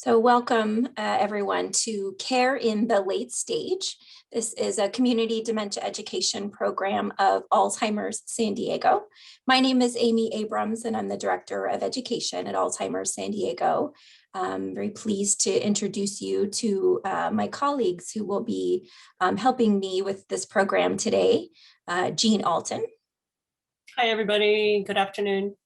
So welcome everyone to Care in the Late Stage. This is a community dementia education program of Alzheimer's San Diego. My name is Amy Abrams and I'm the Director of Education at Alzheimer's San Diego. I'm very pleased to introduce you to my colleagues who will be helping me with this program today. Jean Alton. Hi everybody, good afternoon.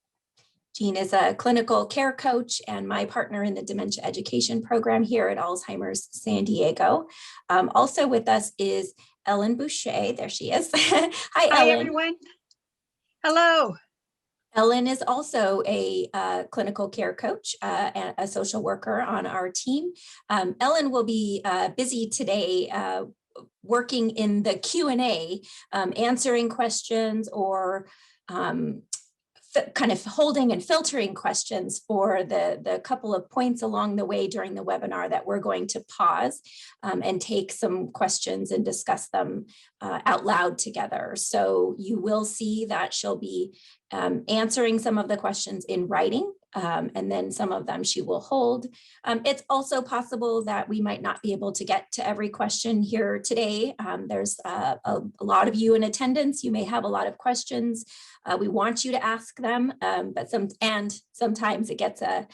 Jean is a clinical care coach and my partner in the dementia education program here at Alzheimer's San Diego. Also with us is Ellen Boucher. There she is. Hi, Ellen. Hi, everyone. Hello. Ellen is also a clinical care coach and a social worker on our team. Ellen will be busy today working in the Q&A, answering questions or kind of holding and filtering questions for the couple of points along the way during the webinar that we're going to pause and take some questions and discuss them out loud together. So you will see that she'll be answering some of the questions in writing, and then some of them she will hold. It's also possible that we might not be able to get to every question here today. There's a lot of you in attendance. You may have a lot of questions. We want you to ask them, but sometimes it gets a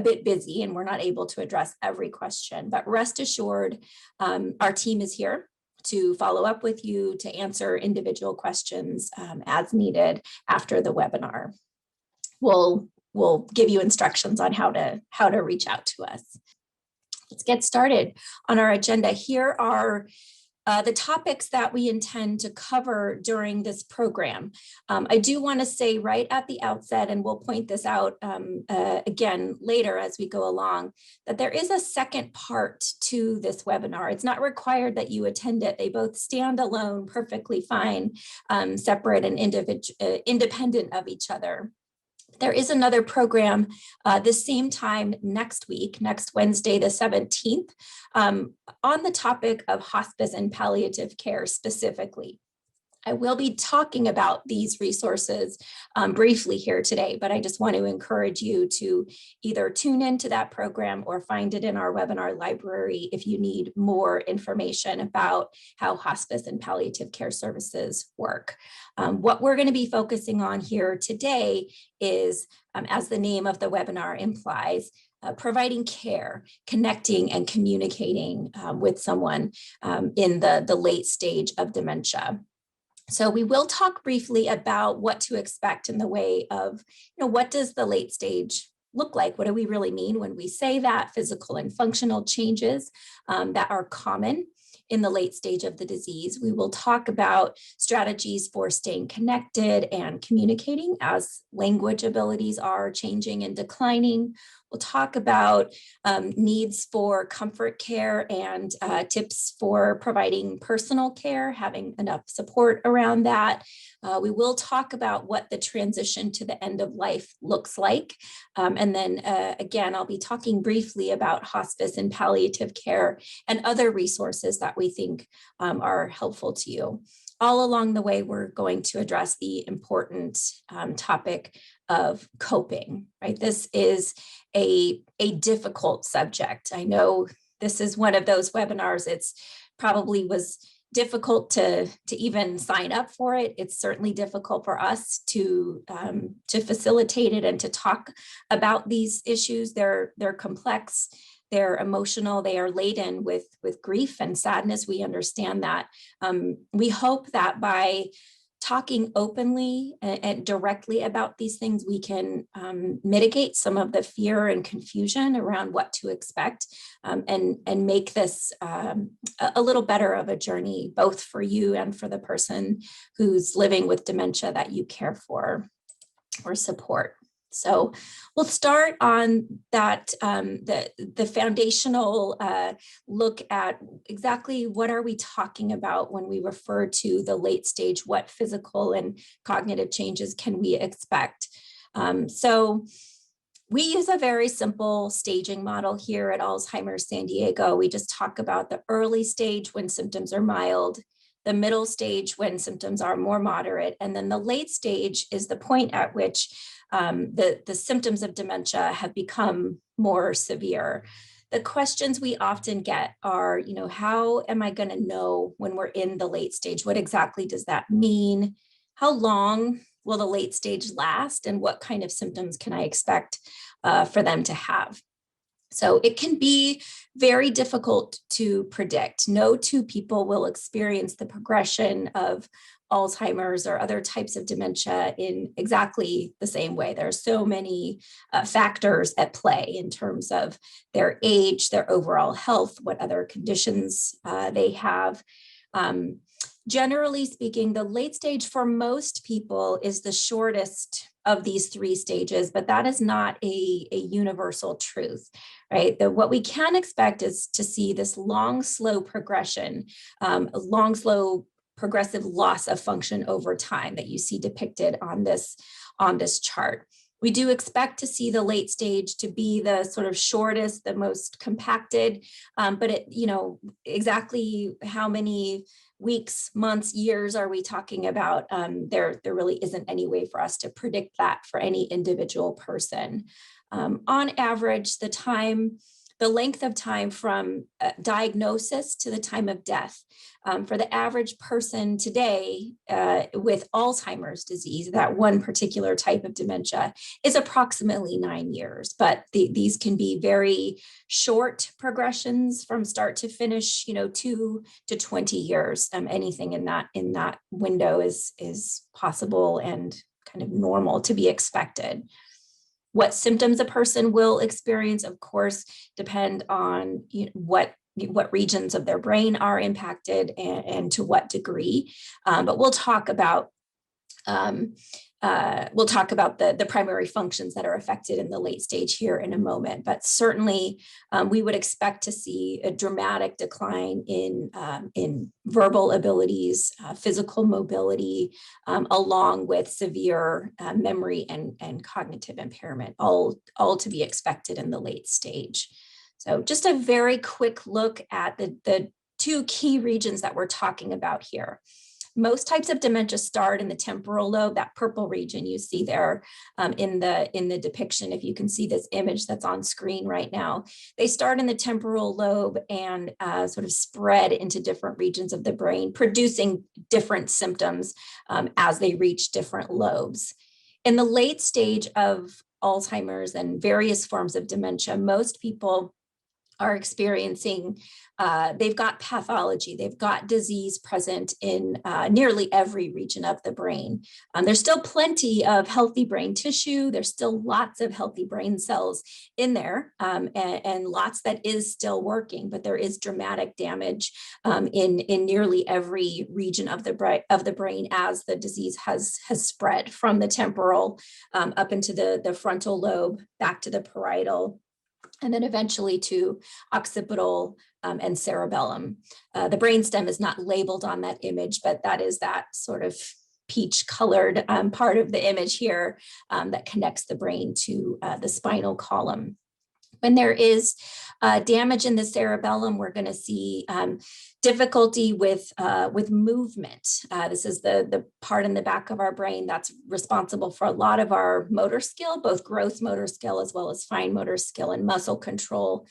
bit busy and we're not able to address every question. But rest assured, our team is here to follow up with you, to answer individual questions as needed after the webinar. We'll give you instructions on how to reach out to us. Let's get started on our agenda. Here are the topics that we intend to cover during this program. I do want to say right at the outset, and we'll point this out again later as we go along, that there is a second part to this webinar. It's not required that you attend it. They both stand alone perfectly fine, separate and independent of each other. There is another program the same time next week, next Wednesday, the 17th, on the topic of hospice and palliative care specifically. I will be talking about these resources briefly here today, but I just want to encourage you to either tune into that program or find it in our webinar library if you need more information about how hospice and palliative care services work. What we're going to be focusing on here today is, as the name of the webinar implies, providing care, connecting and communicating with someone in the late stage of dementia. So we will talk briefly about what to expect in the way of, what does the late stage look like? What do we really mean when we say that? Physical and functional changes that are common in the late stage of the disease. We will talk about strategies for staying connected and communicating as language abilities are changing and declining. We'll talk about needs for comfort care and tips for providing personal care, having enough support around that. We will talk about what the transition to the end of life looks like. And then again, I'll be talking briefly about hospice and palliative care and other resources that we think are helpful to you. All along the way, we're going to address the important topic of coping, right? This is a difficult subject. I know this is one of those webinars. It's probably was difficult to even sign up for it. It's certainly difficult for us to facilitate it and to talk about these issues. They're complex. They're emotional, they are laden with grief and sadness. We understand that. We hope that by talking openly and directly about these things, we can mitigate some of the fear and confusion around what to expect and make this a little better of a journey, both for you and for the person who's living with dementia that you care for or support. So we'll start on that, the foundational look at exactly what are we talking about when we refer to the late stage, what physical and cognitive changes can we expect? So we use a very simple staging model here at Alzheimer's San Diego. We just talk about the early stage when symptoms are mild, the middle stage when symptoms are more moderate, and then the late stage is the point at which the symptoms of dementia have become more severe. The questions we often get are, how am I going to know when we're in the late stage? What exactly does that mean? How long will the late stage last? And what kind of symptoms can I expect for them to have? So it can be very difficult to predict. No two people will experience the progression of Alzheimer's or other types of dementia in exactly the same way. There are so many factors at play in terms of their age, their overall health, what other conditions they have. Generally speaking, the late stage for most people is the shortest of these three stages, but that is not a universal truth, right? What we can expect is to see this long, slow progression, long, slow progressive loss of function over time that you see depicted on this chart. We do expect to see the late stage to be the sort of shortest, the most compacted, but exactly how many weeks, months, years are we talking about? There really isn't any way for us to predict that for any individual person. On average, the length of time from diagnosis to the time of death for the average person today with Alzheimer's disease, that one particular type of dementia, is approximately 9 years. But these can be very short progressions from start to finish, 2 to 20 years. Anything in that window is possible and kind of normal to be expected. What symptoms a person will experience, of course, depend on what regions of their brain are impacted and to what degree. But we'll talk about the primary functions that are affected in the late stage here in a moment. But certainly, we would expect to see a dramatic decline in verbal abilities, physical mobility, along with severe memory and cognitive impairment, all to be expected in the late stage. So just a very quick look at the two key regions that we're talking about here. Most types of dementia start in the temporal lobe, that purple region you see there in the depiction. If you can see this image that's on screen right now, they start in the temporal lobe and sort of spread into different regions of the brain, producing different symptoms as they reach different lobes. In the late stage of Alzheimer's and various forms of dementia, most people are experiencing, they've got pathology, they've got disease present in nearly every region of the brain. There's still plenty of healthy brain tissue, there's still lots of healthy brain cells in there, and lots that is still working, but there is dramatic damage in nearly every region of the brain as the disease has spread from the temporal up into the frontal lobe, back to the parietal, and then eventually to occipital and cerebellum. The brainstem is not labeled on that image, but that is that sort of peach colored part of the image here that connects the brain to the spinal column. When there is damage in the cerebellum, we're going to see difficulty with movement. This is the part in the back of our brain that's responsible for a lot of our motor skill, both gross motor skill as well as fine motor skill and muscle control.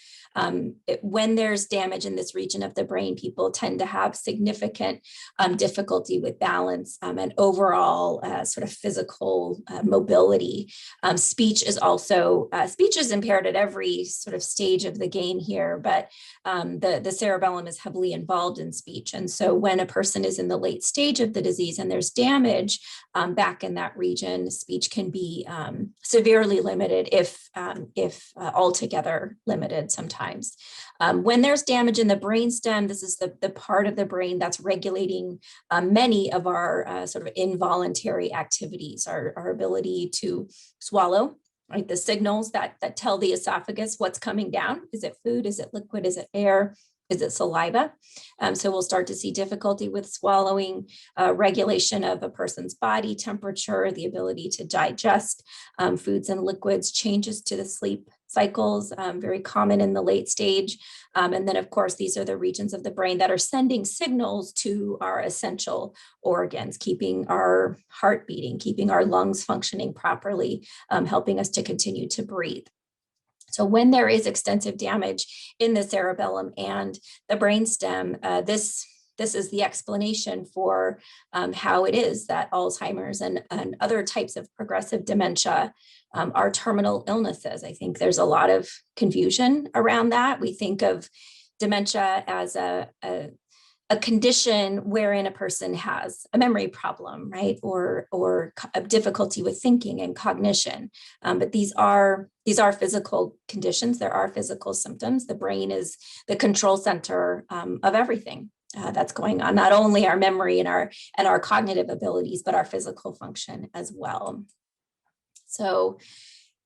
When there's damage in this region of the brain, people tend to have significant difficulty with balance and overall sort of physical mobility. Speech is impaired at every sort of stage of the game here, but the cerebellum is heavily involved in speech. And so when a person is in the late stage of the disease and there's damage back in that region, speech can be severely limited, if altogether limited sometimes. When there's damage in the brainstem, this is the part of the brain that's regulating many of our sort of involuntary activities, our ability to swallow, right? The signals that tell the esophagus what's coming down. Is it food? Is it liquid? Is it air? Is it saliva? So we'll start to see difficulty with swallowing, regulation of a person's body temperature, the ability to digest foods and liquids, changes to the sleep cycles, very common in the late stage. And then, of course, these are the regions of the brain that are sending signals to our essential organs, keeping our heart beating, keeping our lungs functioning properly, helping us to continue to breathe. So when there is extensive damage in the cerebellum and the brainstem, this is the explanation for how it is that Alzheimer's and other types of progressive dementia are terminal illnesses. I think there's a lot of confusion around that. We think of dementia as a condition wherein a person has a memory problem, right? Or a difficulty with thinking and cognition. But these are physical conditions. There are physical symptoms. The brain is the control center of everything that's going on, not only our memory and our cognitive abilities, but our physical function as well. So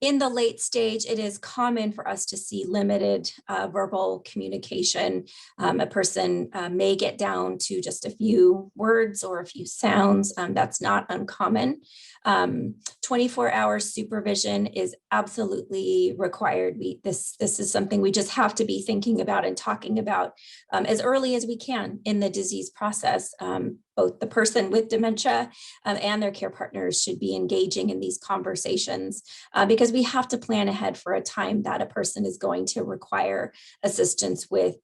in the late stage, it is common for us to see limited verbal communication. A person may get down to just a few words or a few sounds. That's not uncommon. 24-hour supervision is absolutely required. This is something we just have to be thinking about and talking about as early as we can in the disease process. Both the person with dementia and their care partners should be engaging in these conversations because we have to plan ahead for a time that a person is going to require assistance with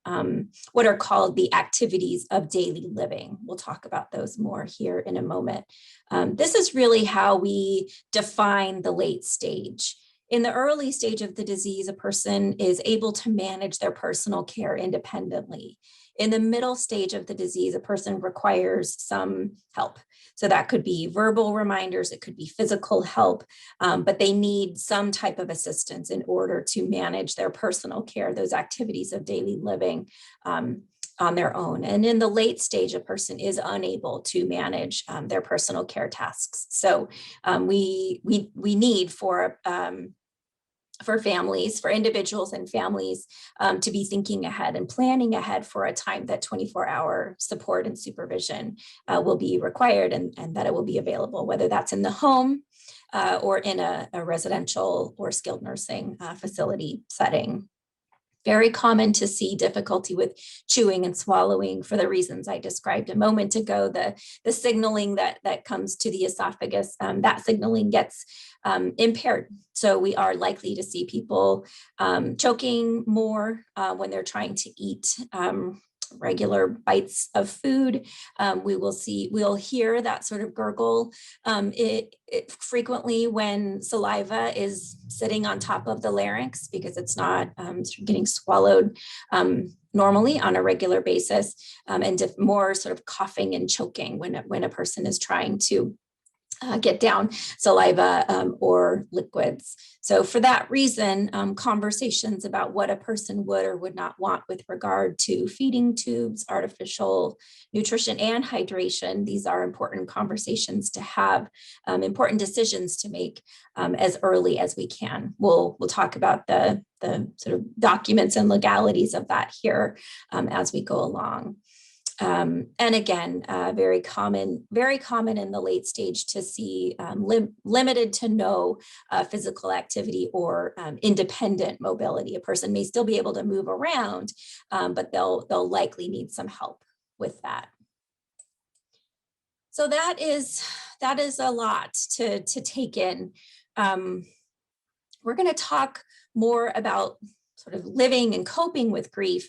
what are called the activities of daily living. We'll talk about those more here in a moment. This is really how we define the late stage. In the early stage of the disease, a person is able to manage their personal care independently. In the middle stage of the disease, a person requires some help. So that could be verbal reminders, it could be physical help, but they need some type of assistance in order to manage their personal care, those activities of daily living on their own. And in the late stage, a person is unable to manage their personal care tasks. So we need for families, for individuals and families to be thinking ahead and planning ahead for a time that 24-hour support and supervision will be required and that it will be available, whether that's in the home or in a residential or skilled nursing facility setting. Very common to see difficulty with chewing and swallowing for the reasons I described a moment ago. The signaling that comes to the esophagus, that signaling gets impaired. So we are likely to see people choking more when they're trying to eat regular bites of food. We'll hear that sort of gurgle it frequently when saliva is sitting on top of the larynx because it's not getting swallowed normally on a regular basis, and more sort of coughing and choking when a person is trying to get down saliva or liquids. So for that reason, conversations about what a person would or would not want with regard to feeding tubes, artificial nutrition, and hydration, these are important conversations to have, important decisions to make as early as we can. We'll talk about the sort of documents and legalities of that here as we go along. And again, very common in the late stage to see limited to no physical activity or independent mobility. A person may still be able to move around, but they'll likely need some help with that. So that is a lot to take in. We're going to talk more about sort of living and coping with grief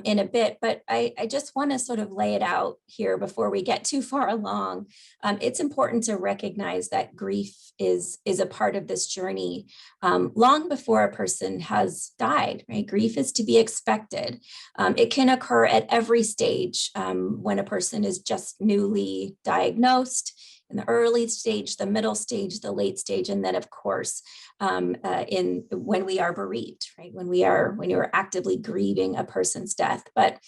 in a bit, but I just want to sort of lay it out here before we get too far along. It's important to recognize that grief is a part of this journey long before a person has died, right? Grief is to be expected. It can occur at every stage when a person is just newly diagnosed, in the early stage, the middle stage, the late stage, and then of course, when we are bereaved, right? When you're actively grieving a person's death. But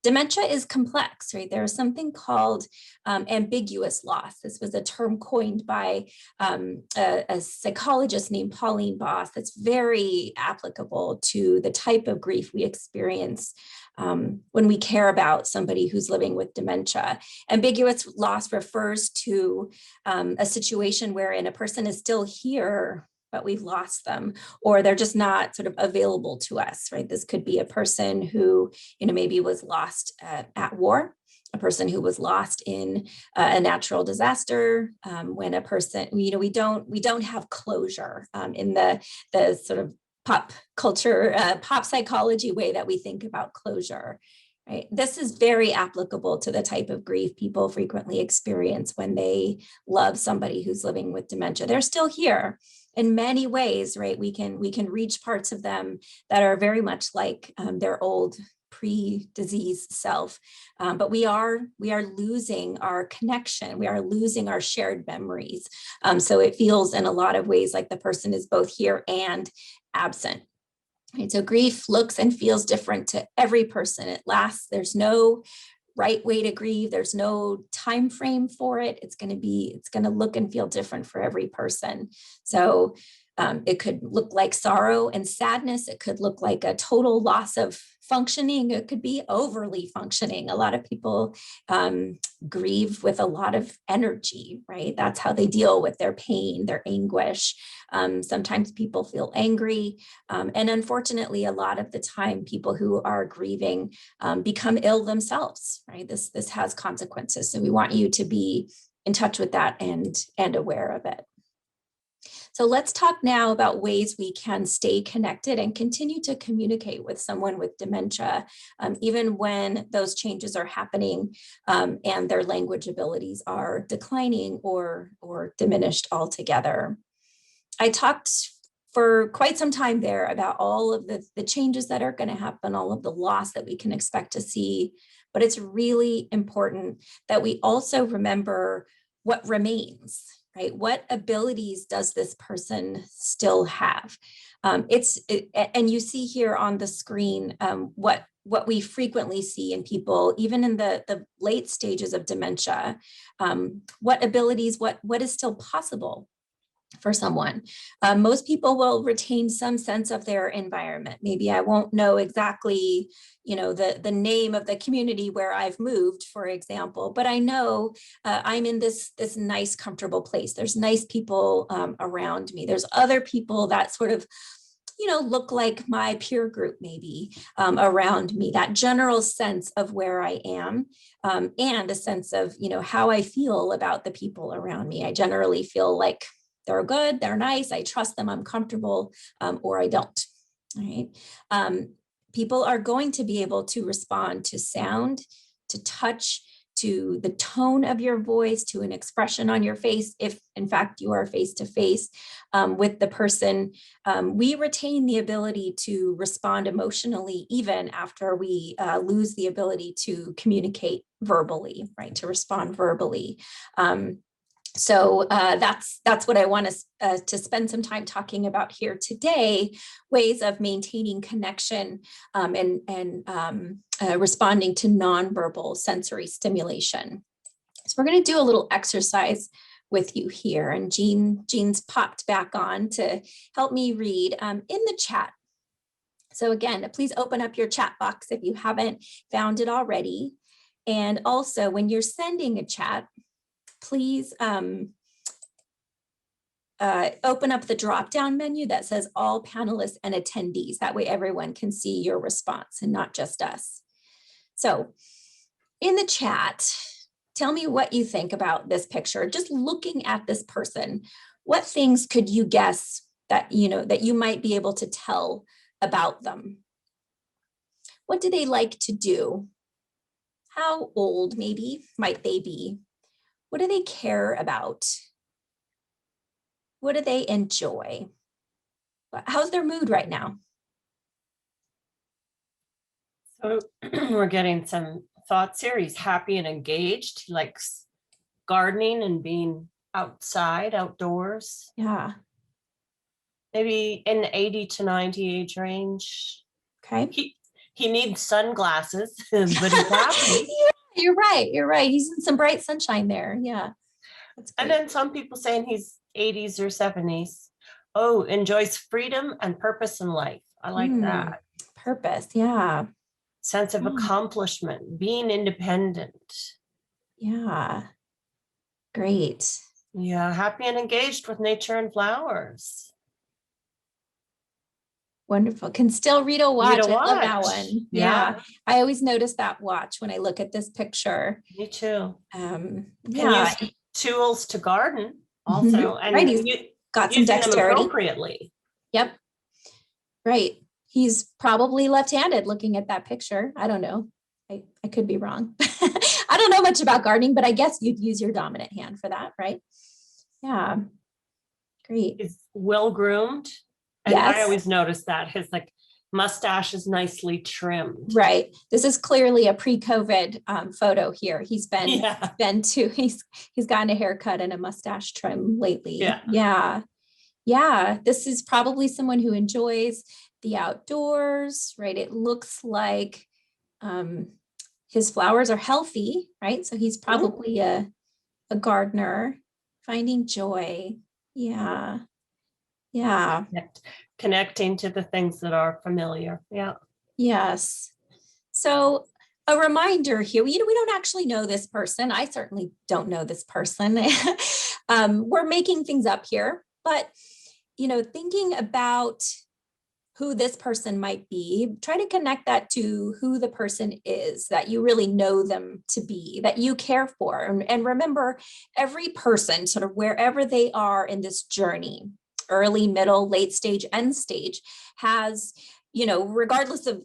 dementia is complex, right? There is something called ambiguous loss. This was a term coined by a psychologist named Pauline Boss that's very applicable to the type of grief we experience when we care about somebody who's living with dementia. Ambiguous loss refers to a situation wherein a person is still here, but we've lost them, or they're just not sort of available to us, right? This could be a person who, maybe was lost at war, a person who was lost in a natural disaster. When a person, we don't have closure in the sort of pop culture, pop psychology way that we think about closure. Right. This is very applicable to the type of grief people frequently experience when they love somebody who's living with dementia. They're still here in many ways, right? We can reach parts of them that are very much like their old pre-disease self, but we are losing our connection. We are losing our shared memories. So it feels in a lot of ways like the person is both here and absent. Right, so grief looks and feels different to every person. It lasts. There's no right way to grieve. There's no time frame for it. It's going to look and feel different for every person. So it could look like sorrow and sadness. It could look like a total loss of functioning. It could be overly functioning. A lot of people grieve with a lot of energy, right? That's how they deal with their pain, their anguish. Sometimes people feel angry. And unfortunately, a lot of the time, people who are grieving become ill themselves, right? This has consequences. So we want you to be in touch with that and aware of it. So let's talk now about ways we can stay connected and continue to communicate with someone with dementia, even when those changes are happening and their language abilities are declining or diminished altogether. I talked for quite some time there about all of the changes that are going to happen, all of the loss that we can expect to see, but it's really important that we also remember what remains. Right? What abilities does this person still have? And you see here on the screen what we frequently see in people, even in the late stages of dementia. What abilities? What is still possible for someone? Most people will retain some sense of their environment. Maybe I won't know exactly, the name of the community where I've moved, for example, but I know I'm in this nice, comfortable place. There's nice people around me. There's other people that sort of, look like my peer group maybe around me, that general sense of where I am and a sense of, how I feel about the people around me. I generally feel like they're good, they're nice, I trust them, I'm comfortable, or I don't, right? People are going to be able to respond to sound, to touch, to the tone of your voice, to an expression on your face, if in fact you are face to face with the person. We retain the ability to respond emotionally even after we lose the ability to communicate verbally, right? To respond verbally. So that's what I want to spend some time talking about here today, ways of maintaining connection and responding to nonverbal sensory stimulation. So we're going to do a little exercise with you here, and Jean's popped back on to help me read in the chat. So again, please open up your chat box if you haven't found it already. And also when you're sending a chat, please open up the drop-down menu that says all panelists and attendees. That way everyone can see your response and not just us. So in the chat, tell me what you think about this picture. Just looking at this person, what things could you guess that you might be able to tell about them? What do they like to do? How old maybe might they be? What do they care about? What do they enjoy? How's their mood right now? So we're getting some thoughts here. He's happy and engaged. He likes gardening and being outside, outdoors. Yeah. Maybe in the 80 to 90 age range. Okay. He needs sunglasses, but he's happy. Yeah, you're right. You're right. He's in some bright sunshine there. Yeah. That's great. And then some people saying he's 80s or 70s. Oh, enjoys freedom and purpose in life. I like that. Purpose. Yeah. Sense of accomplishment, being independent. Yeah. Great. Yeah, happy and engaged with nature and flowers. Wonderful. Can still read a watch. Read a I love that watch. one. Yeah. Yeah. I always notice that watch when I look at this picture. Me too. Can Use tools to garden also, and right. He's got some using them dexterity. appropriately. Yep. Right. He's probably left-handed looking at that picture. I don't know. I could be wrong. I don't know much about gardening, but I guess you'd use your dominant hand for that, right? Yeah. Great. He's well groomed. And Yes. I always notice that his like mustache is nicely trimmed. Right. This is clearly a pre-COVID photo here. He's gotten a haircut and a mustache trim lately. Yeah. Yeah. Yeah. This is probably someone who enjoys the outdoors, right? It looks like his flowers are healthy, right? So he's probably a gardener finding joy. Yeah. Yeah. Connecting to the things that are familiar. Yeah. Yes. So a reminder here, we don't actually know this person. I certainly don't know this person. We're making things up here, but, thinking about who this person might be, try to connect that to who the person is, that you really know them to be, that you care for. And remember, every person, sort of wherever they are in this journey, early, middle, late stage, end stage, has, regardless of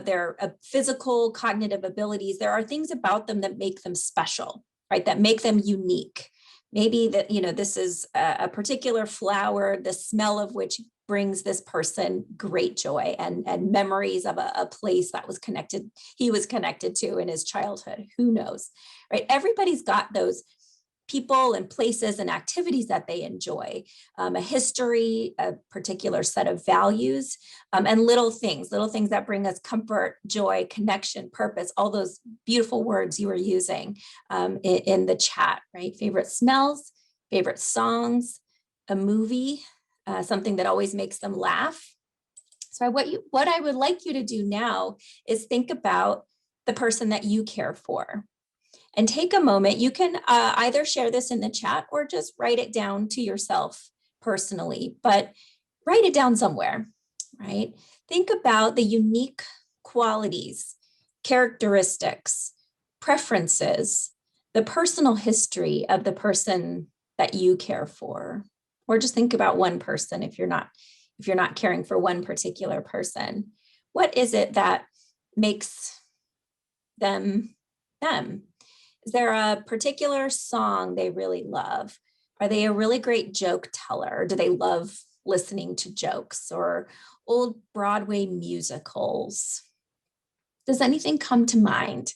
their physical, cognitive abilities, there are things about them that make them special, right? That make them unique. Maybe that, this is a particular flower, the smell of which brings this person great joy and memories of a place that he was connected to in his childhood. Who knows, right? Everybody's got those people and places and activities that they enjoy, a history, a particular set of values, and little things that bring us comfort, joy, connection, purpose, all those beautiful words you were using in the chat, right? Favorite smells, favorite songs, a movie, something that always makes them laugh. So what I would like you to do now is think about the person that you care for. And take a moment. You can either share this in the chat or just write it down to yourself personally, but write it down somewhere, right? Think about the unique qualities, characteristics, preferences, the personal history of the person that you care for, or just think about one person if you're not caring for one particular person. What is it that makes them them? Is there a particular song they really love? Are they a really great joke teller? Do they love listening to jokes or old Broadway musicals? Does anything come to mind?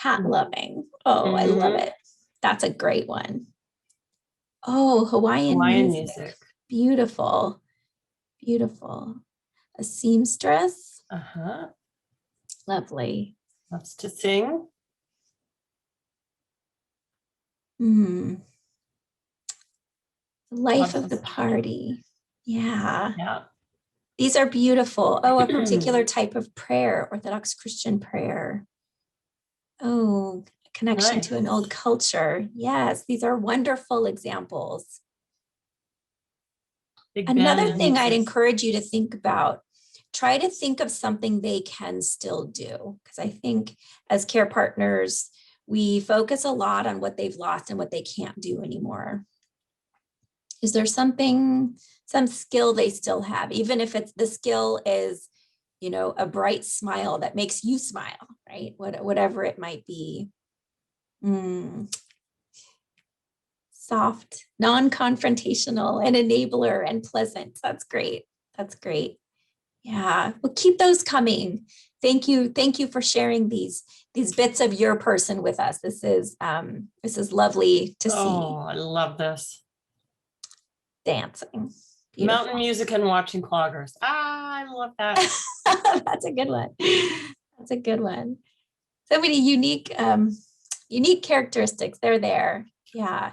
Cat loving. Oh, I love it. That's a great one. Oh, Hawaiian music. Beautiful. Beautiful. A seamstress. Lovely. Loves to sing. The life of the party. Yeah. Yeah. These are beautiful. Oh, a particular type of prayer, Orthodox Christian prayer. Oh, connection to an old culture. Yes, these are wonderful examples. Another thing I'd encourage you to think about, try to think of something they can still do. Because I think as care partners, we focus a lot on what they've lost and what they can't do anymore. Is there some skill they still have, even if the skill is, a bright smile that makes you smile, right? Whatever it might be. Soft, non-confrontational, and enabler and pleasant. That's great. That's great. Yeah, well, keep those coming. Thank you for sharing these bits of your person with us. This is lovely to see. Oh, I love this. Dancing. Beautiful. Mountain music and watching cloggers. I love that. That's a good one. That's a good one. So many unique characteristics. They're there. Yeah.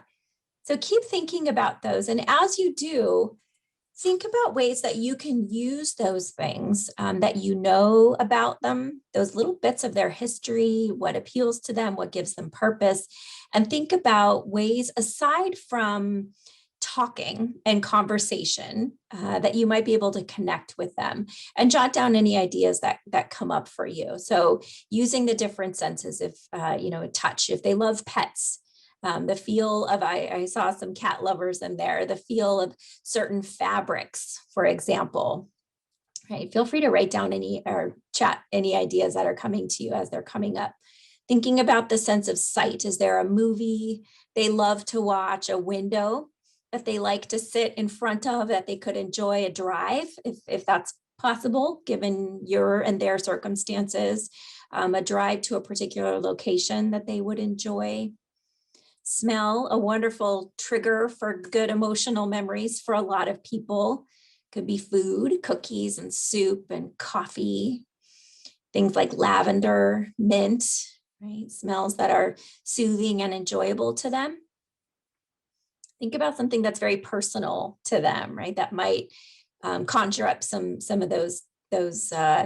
So keep thinking about those. And as you do, think about ways that you can use those things that you know about them, those little bits of their history, what appeals to them, what gives them purpose, and think about ways aside from talking and conversation that you might be able to connect with them and jot down any ideas that come up for you. So using the different senses, if, touch, if they love pets, the feel of, I saw some cat lovers in there, the feel of certain fabrics, for example, right? Feel free to write down any or chat any ideas that are coming to you as they're coming up. Thinking about the sense of sight. Is there a movie they love to watch, a window that they like to sit in front of, that they could enjoy, a drive, if that's possible, given your and their circumstances, a drive to a particular location that they would enjoy. Smell, a wonderful trigger for good emotional memories for a lot of people. Could be food, cookies and soup and coffee, things like lavender, mint, right? Smells that are soothing and enjoyable to them. Think about something that's very personal to them, right? That might conjure up some of those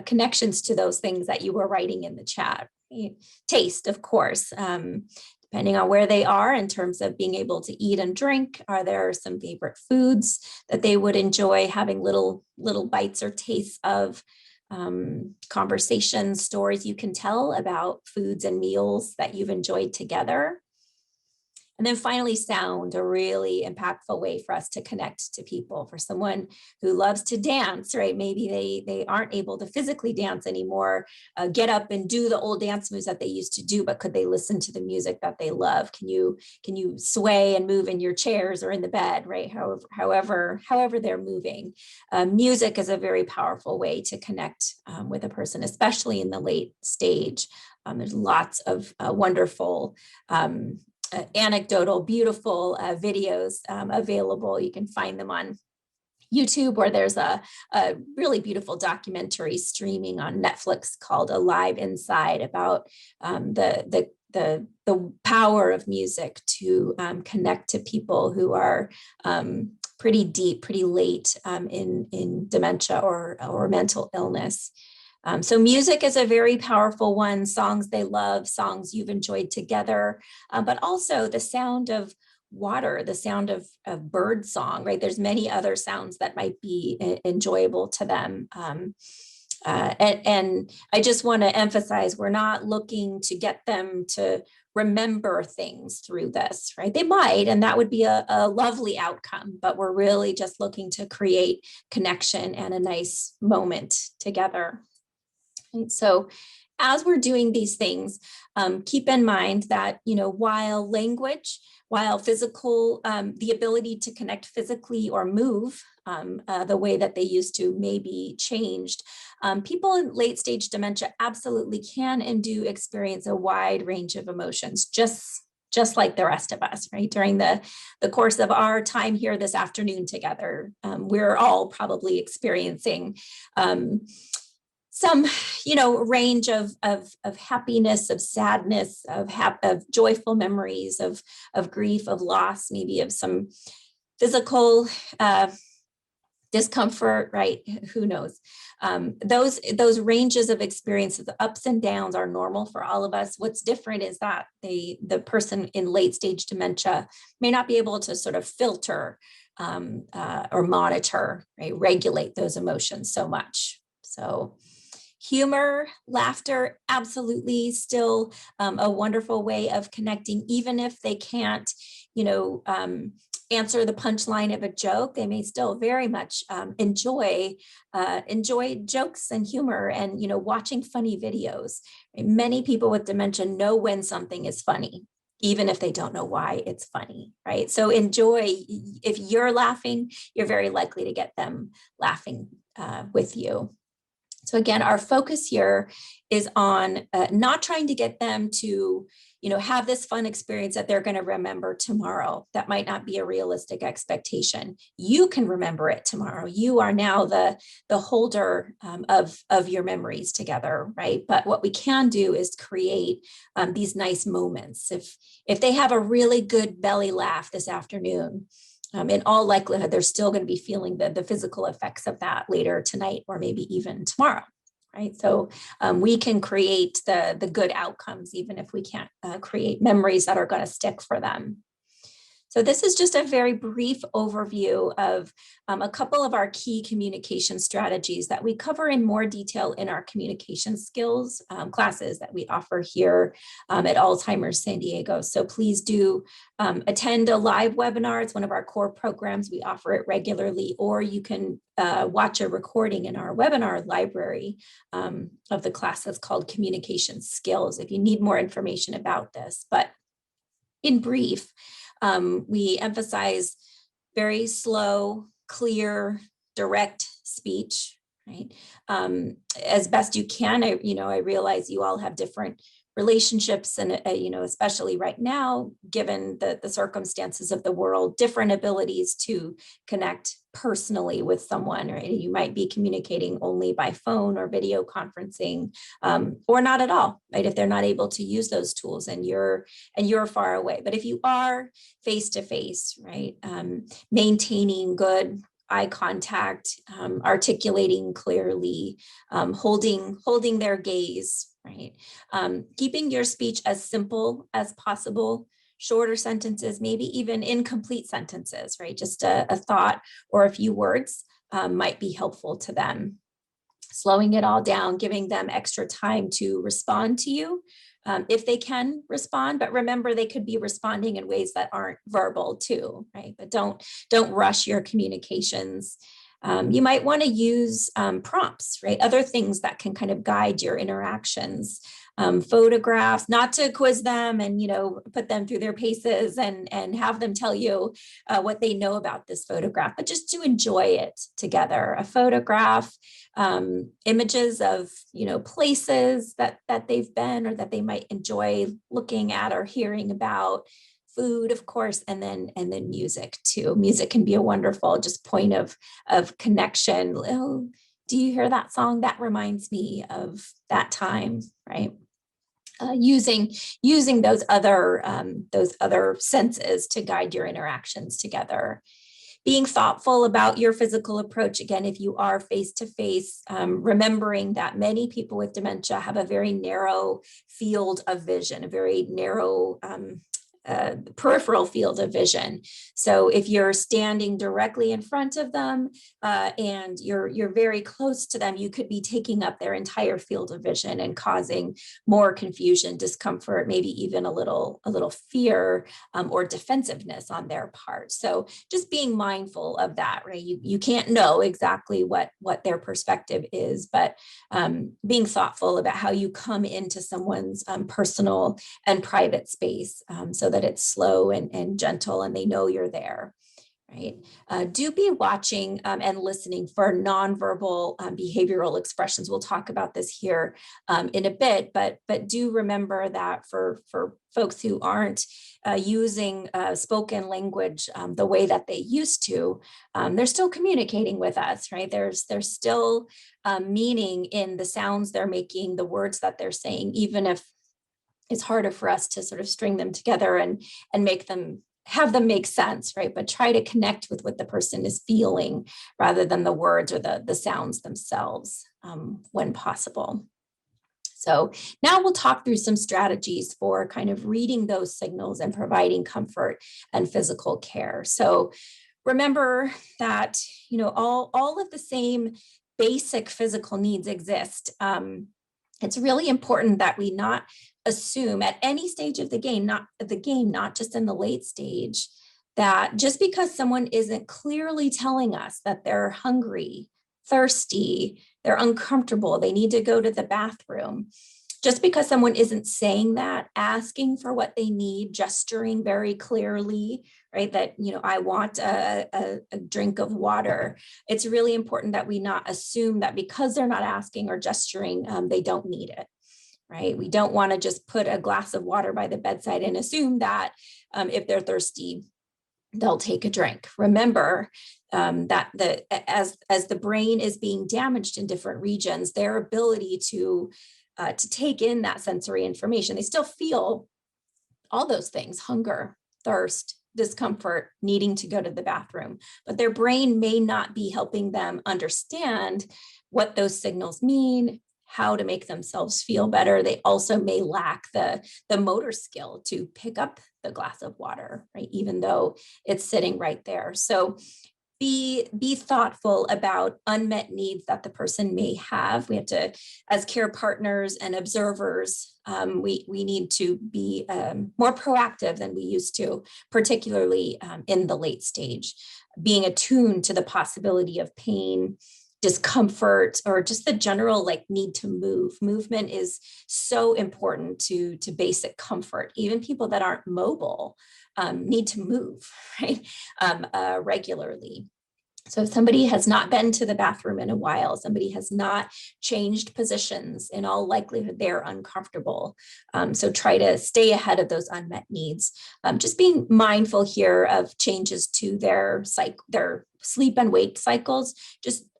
connections to those things that you were writing in the chat. Right? Taste, of course, depending on where they are in terms of being able to eat and drink. Are there some favorite foods that they would enjoy having little bites or tastes of? Conversations, stories you can tell about foods and meals that you've enjoyed together. And then finally, sound, a really impactful way for us to connect to people. For someone who loves to dance, right? Maybe they aren't able to physically dance anymore, get up and do the old dance moves that they used to do, but could they listen to the music that they love? Can you sway and move in your chairs or in the bed, right? However they're moving. Music is a very powerful way to connect with a person, especially in the late stage. There's lots of wonderful anecdotal, beautiful videos available. You can find them on YouTube, or there's a really beautiful documentary streaming on Netflix called Alive Inside about the power of music to connect to people who are pretty deep, pretty late in dementia or mental illness. So music is a very powerful one. Songs they love, songs you've enjoyed together, but also the sound of water, the sound of bird song, right? There's many other sounds that might be enjoyable to them. And I just want to emphasize, we're not looking to get them to remember things through this, right? They might, and that would be a lovely outcome, but we're really just looking to create connection and a nice moment together. Right? So as we're doing these things, keep in mind that, while language, while physical, the ability to connect physically or move the way that they used to may be changed, people in late stage dementia absolutely can and do experience a wide range of emotions, just like the rest of us, right? During the course of our time here this afternoon together, we're all probably experiencing some, range of happiness, of sadness, of joyful memories, of grief, of loss, maybe of some physical discomfort, right? Who knows? Those ranges of experiences, the ups and downs, are normal for all of us. What's different is that the person in late stage dementia may not be able to sort of filter or monitor, right? Regulate those emotions so much. So humor, laughter, absolutely still a wonderful way of connecting, even if they can't, answer the punchline of a joke. They may still very much enjoy jokes and humor and, watching funny videos. Many people with dementia know when something is funny, even if they don't know why it's funny, right? So enjoy. If you're laughing, you're very likely to get them laughing with you. So again, our focus here is on not trying to get them to, have this fun experience that they're going to remember tomorrow. That might not be a realistic expectation. You can remember it tomorrow. You are now the holder of your memories together, right? But what we can do is create these nice moments. If they have a really good belly laugh this afternoon, in all likelihood, they're still going to be feeling the physical effects of that later tonight or maybe even tomorrow, right? So we can create the good outcomes, even if we can't create memories that are going to stick for them. So this is just a very brief overview of a couple of our key communication strategies that we cover in more detail in our communication skills classes that we offer here at Alzheimer's San Diego. So please do attend a live webinar. It's one of our core programs. We offer it regularly, or you can watch a recording in our webinar library of the class that's called Communication Skills if you need more information about this. But in brief, we emphasize very slow, clear, direct speech, right? As best you can. I realize you all have different relationships and, especially right now, given the circumstances of the world, different abilities to connect personally with someone, right? You might be communicating only by phone or video conferencing, or not at all, right? If they're not able to use those tools and you're far away. But if you are face-to-face, right? Maintaining good eye contact, articulating clearly, holding their gaze, right? Keeping your speech as simple as possible, shorter sentences, maybe even incomplete sentences, right? Just a thought or a few words might be helpful to them. Slowing it all down, giving them extra time to respond to you if they can respond, but remember they could be responding in ways that aren't verbal too, right? But don't rush your communications. You might want to use prompts, right? Other things that can kind of guide your interactions. Photographs, not to quiz them and, put them through their paces and have them tell you what they know about this photograph, but just to enjoy it together. A photograph, images of, places that they've been or that they might enjoy looking at or hearing about. Food, of course, and then music too. Music can be a wonderful just point of connection. Oh, do you hear that song? That reminds me of that time, right? Using those other senses to guide your interactions together. Being thoughtful about your physical approach. Again, if you are face-to-face, remembering that many people with dementia have a very narrow field of vision, a very narrow peripheral field of vision. So if you're standing directly in front of them and you're very close to them, you could be taking up their entire field of vision and causing more confusion, discomfort, maybe even a little fear or defensiveness on their part. So just being mindful of that, right? You can't know exactly what their perspective is, but being thoughtful about how you come into someone's personal and private space so that it's slow and gentle and they know you're there, right? Do be watching and listening for nonverbal behavioral expressions. We'll talk about this here in a bit, but do remember that for folks who aren't using spoken language the way that they used to, they're still communicating with us, right? There's still meaning in the sounds they're making, the words that they're saying, even if it's harder for us to sort of string them together and have them make sense, right? But try to connect with what the person is feeling rather than the words or the sounds themselves when possible. So now we'll talk through some strategies for kind of reading those signals and providing comfort and physical care. So remember that, all of the same basic physical needs exist. It's really important that we not assume at any stage of the game, not just in the late stage, that just because someone isn't clearly telling us that they're hungry, thirsty, they're uncomfortable, they need to go to the bathroom, just because someone isn't saying that, asking for what they need, gesturing very clearly, right? That, I want a drink of water. It's really important that we not assume that because they're not asking or gesturing, they don't need it, right? We don't want to just put a glass of water by the bedside and assume that if they're thirsty, they'll take a drink. Remember that as the brain is being damaged in different regions, their ability to take in that sensory information, they still feel all those things: hunger, thirst, discomfort, needing to go to the bathroom, but their brain may not be helping them understand what those signals mean, how to make themselves feel better. They also may lack the motor skill to pick up the glass of water, right? Even though it's sitting right there. So be thoughtful about unmet needs that the person may have. We have to, as care partners and observers, we need to be more proactive than we used to, particularly in the late stage, being attuned to the possibility of pain, discomfort, or just the general need to move. Movement is so important to basic comfort. Even people that aren't mobile need to move, right, regularly. So if somebody has not been to the bathroom in a while, somebody has not changed positions, in all likelihood, they're uncomfortable. So try to stay ahead of those unmet needs. Just being mindful here of changes to their sleep and wake cycles.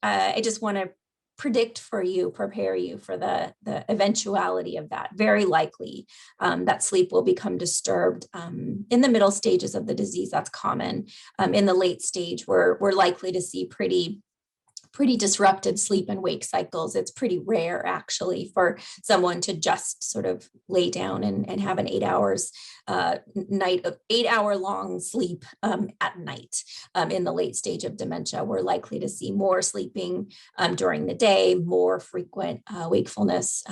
I just want to prepare you for the eventuality of that. Very likely that sleep will become disturbed in the middle stages of the disease. That's common. In the late stage, we're likely to see pretty disrupted sleep and wake cycles. It's pretty rare, actually, for someone to just sort of lay down and have an 8 hours night of 8 hour long sleep at night. In the late stage of dementia, we're likely to see more sleeping during the day, more frequent wakefulness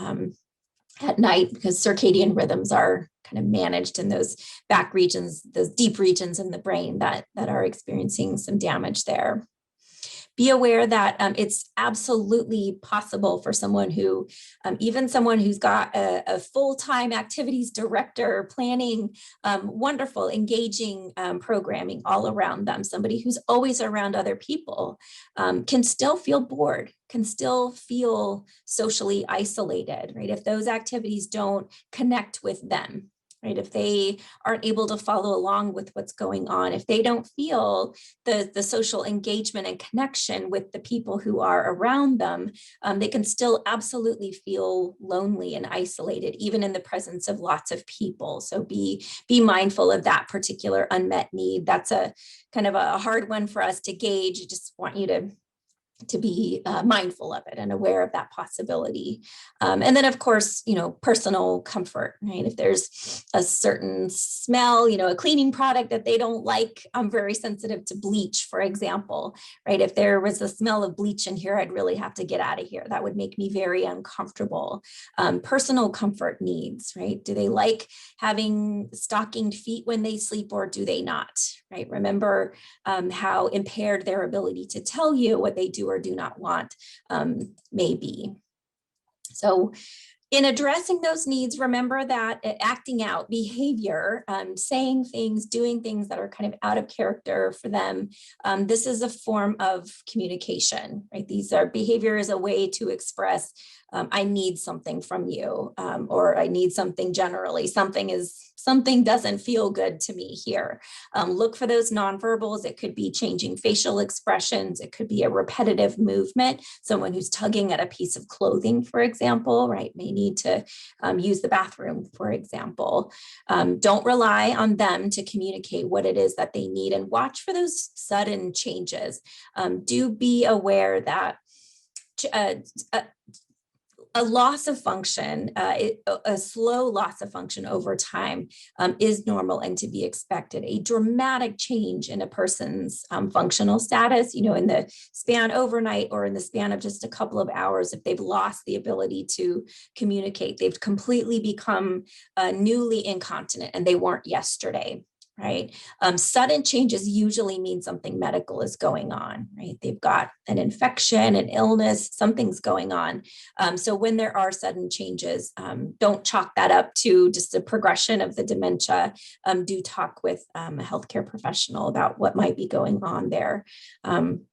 at night, because circadian rhythms are kind of managed in those back regions, those deep regions in the brain that are experiencing some damage there. Be aware that it's absolutely possible for someone who, even someone who's got a full-time activities director, planning, wonderful, engaging programming all around them, somebody who's always around other people, can still feel bored, can still feel socially isolated, right? If those activities don't connect with them, right? If they aren't able to follow along with what's going on, if they don't feel the social engagement and connection with the people who are around them, they can still absolutely feel lonely and isolated, even in the presence of lots of people. So be mindful of that particular unmet need. That's a kind of a hard one for us to gauge. I just want you to be mindful of it and aware of that possibility. And then, of course, personal comfort, right? If there's a certain smell, a cleaning product that they don't like, I'm very sensitive to bleach, for example, right? If there was a smell of bleach in here, I'd really have to get out of here. That would make me very uncomfortable. Personal comfort needs, right? Do they like having stockinged feet when they sleep, or do they not, right? Remember how impaired their ability to tell you what they do or do not want may be. So in addressing those needs, remember that acting out behavior, saying things, doing things that are kind of out of character for them, this is a form of communication, right? Behavior is a way to express, I need something from you, or I need something generally. Something doesn't feel good to me here. Look for those nonverbals. It could be changing facial expressions. It could be a repetitive movement. Someone who's tugging at a piece of clothing, for example, right, may need to use the bathroom, for example. Don't rely on them to communicate what it is that they need, and watch for those sudden changes. Do be aware that a loss of function, a slow loss of function over time is normal and to be expected. A dramatic change in a person's functional status, in the span overnight or in the span of just a couple of hours, if they've lost the ability to communicate, they've completely become newly incontinent and they weren't yesterday. Right. Sudden changes usually mean something medical is going on, right? They've got an infection, an illness, something's going on. So when there are sudden changes, don't chalk that up to just a progression of the dementia. Do talk with a healthcare professional about what might be going on there. And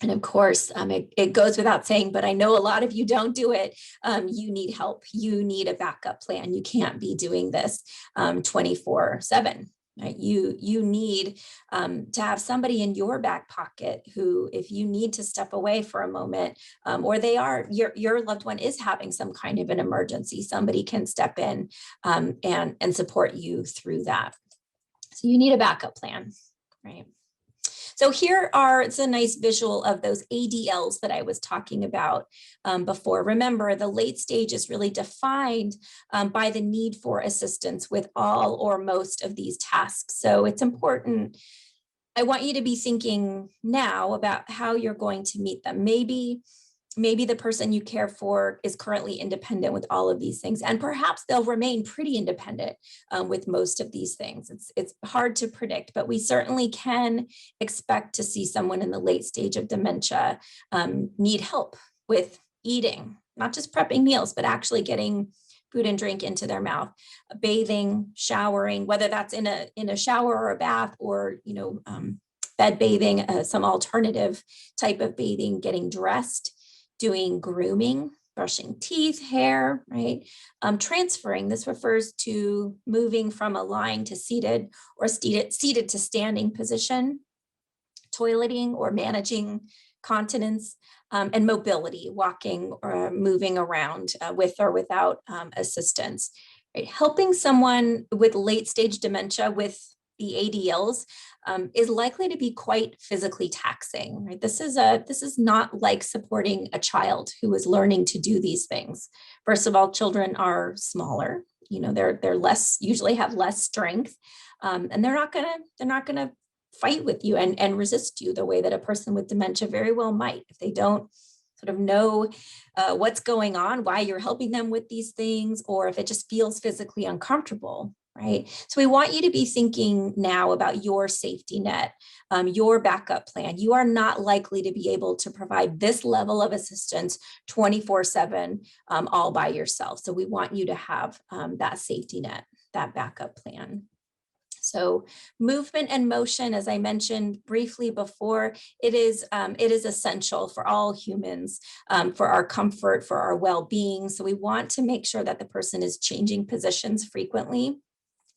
of course, it goes without saying, but I know a lot of you don't do it. You need help. You need a backup plan. You can't be doing this 24/7. Right? You need to have somebody in your back pocket who, if you need to step away for a moment, or your loved one is having some kind of an emergency, somebody can step in and support you through that. So you need a backup plan, right? So it's a nice visual of those ADLs that I was talking about before. Remember, the late stage is really defined by the need for assistance with all or most of these tasks. So it's important. I want you to be thinking now about how you're going to meet them. Maybe the person you care for is currently independent with all of these things, and perhaps they'll remain pretty independent with most of these things. It's hard to predict, but we certainly can expect to see someone in the late stage of dementia need help with eating, not just prepping meals, but actually getting food and drink into their mouth, bathing, showering, whether that's in a shower or a bath, or bed bathing, some alternative type of bathing, getting dressed, doing grooming, brushing teeth, hair, right? Transferring, this refers to moving from a lying to seated or seated to standing position, toileting or managing continence, and mobility, walking or moving around with or without assistance. Right? Helping someone with late stage dementia with the ADLs is likely to be quite physically taxing. Right? This is not like supporting a child who is learning to do these things. First of all, children are smaller. They're less, usually have less strength, and they're not gonna fight with you and resist you the way that a person with dementia very well might, if they don't sort of know what's going on, why you're helping them with these things, or if it just feels physically uncomfortable, right? So we want you to be thinking now about your safety net, your backup plan. You are not likely to be able to provide this level of assistance 24/7 all by yourself. So we want you to have that safety net, that backup plan. So movement and motion, as I mentioned briefly before, it is essential for all humans, for our comfort, for our well-being. So we want to make sure that the person is changing positions frequently,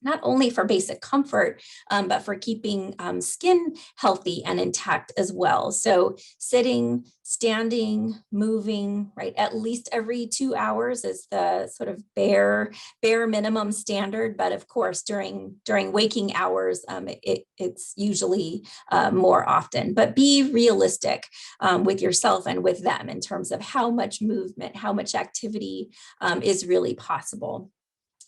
not only for basic comfort, but for keeping skin healthy and intact as well. So sitting, standing, moving, right, at least every 2 hours is the sort of bare minimum standard. But of course, during waking hours, it's usually more often. But be realistic with yourself and with them in terms of how much movement, how much activity is really possible.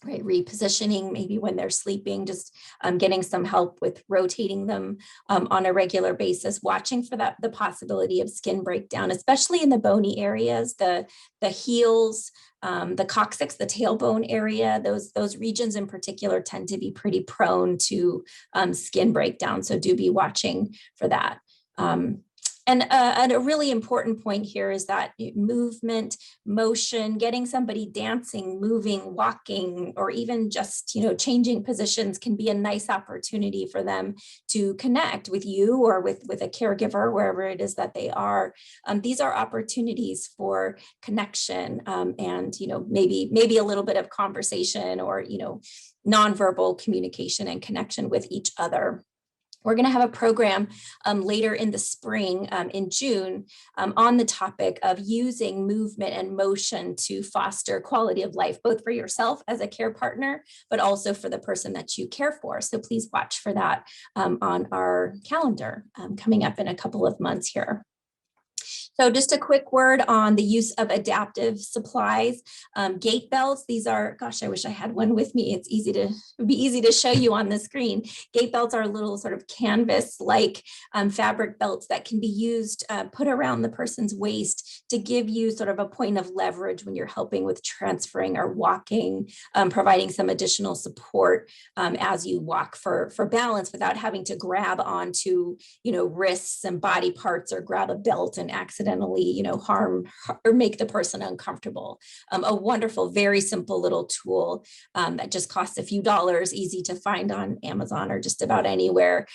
Right, repositioning maybe when they're sleeping, just getting some help with rotating them on a regular basis, watching for the possibility of skin breakdown, especially in the bony areas, the heels, the coccyx, the tailbone area. Those regions in particular tend to be pretty prone to skin breakdown. So do be watching for that. And a really important point here is that movement, motion, getting somebody dancing, moving, walking, or even just, changing positions can be a nice opportunity for them to connect with you or with a caregiver, wherever it is that they are. These are opportunities for connection and, maybe a little bit of conversation or, nonverbal communication and connection with each other. We're going to have a program later in the spring, in June, on the topic of using movement and motion to foster quality of life, both for yourself as a care partner, but also for the person that you care for. So please watch for that on our calendar coming up in a couple of months here. So just a quick word on the use of adaptive supplies. Gait belts, these are, gosh, I wish I had one with me. It would be easy to show you on the screen. Gait belts are little sort of canvas-like fabric belts that can be used, put around the person's waist to give you sort of a point of leverage when you're helping with transferring or walking, providing some additional support as you walk for balance without having to grab onto, wrists and body parts or grab a belt and accidentally, harm or make the person uncomfortable. A wonderful, very simple little tool that just costs a few dollars, easy to find on Amazon or just about anywhere.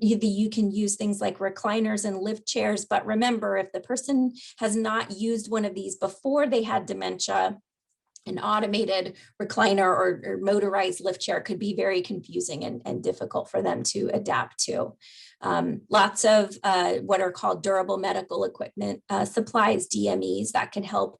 You can use things like recliners and lift chairs, but remember, if the person has not used one of these before they had dementia, an automated recliner or motorized lift chair could be very confusing and difficult for them to adapt to. Lots of what are called durable medical equipment supplies, DMEs, that can help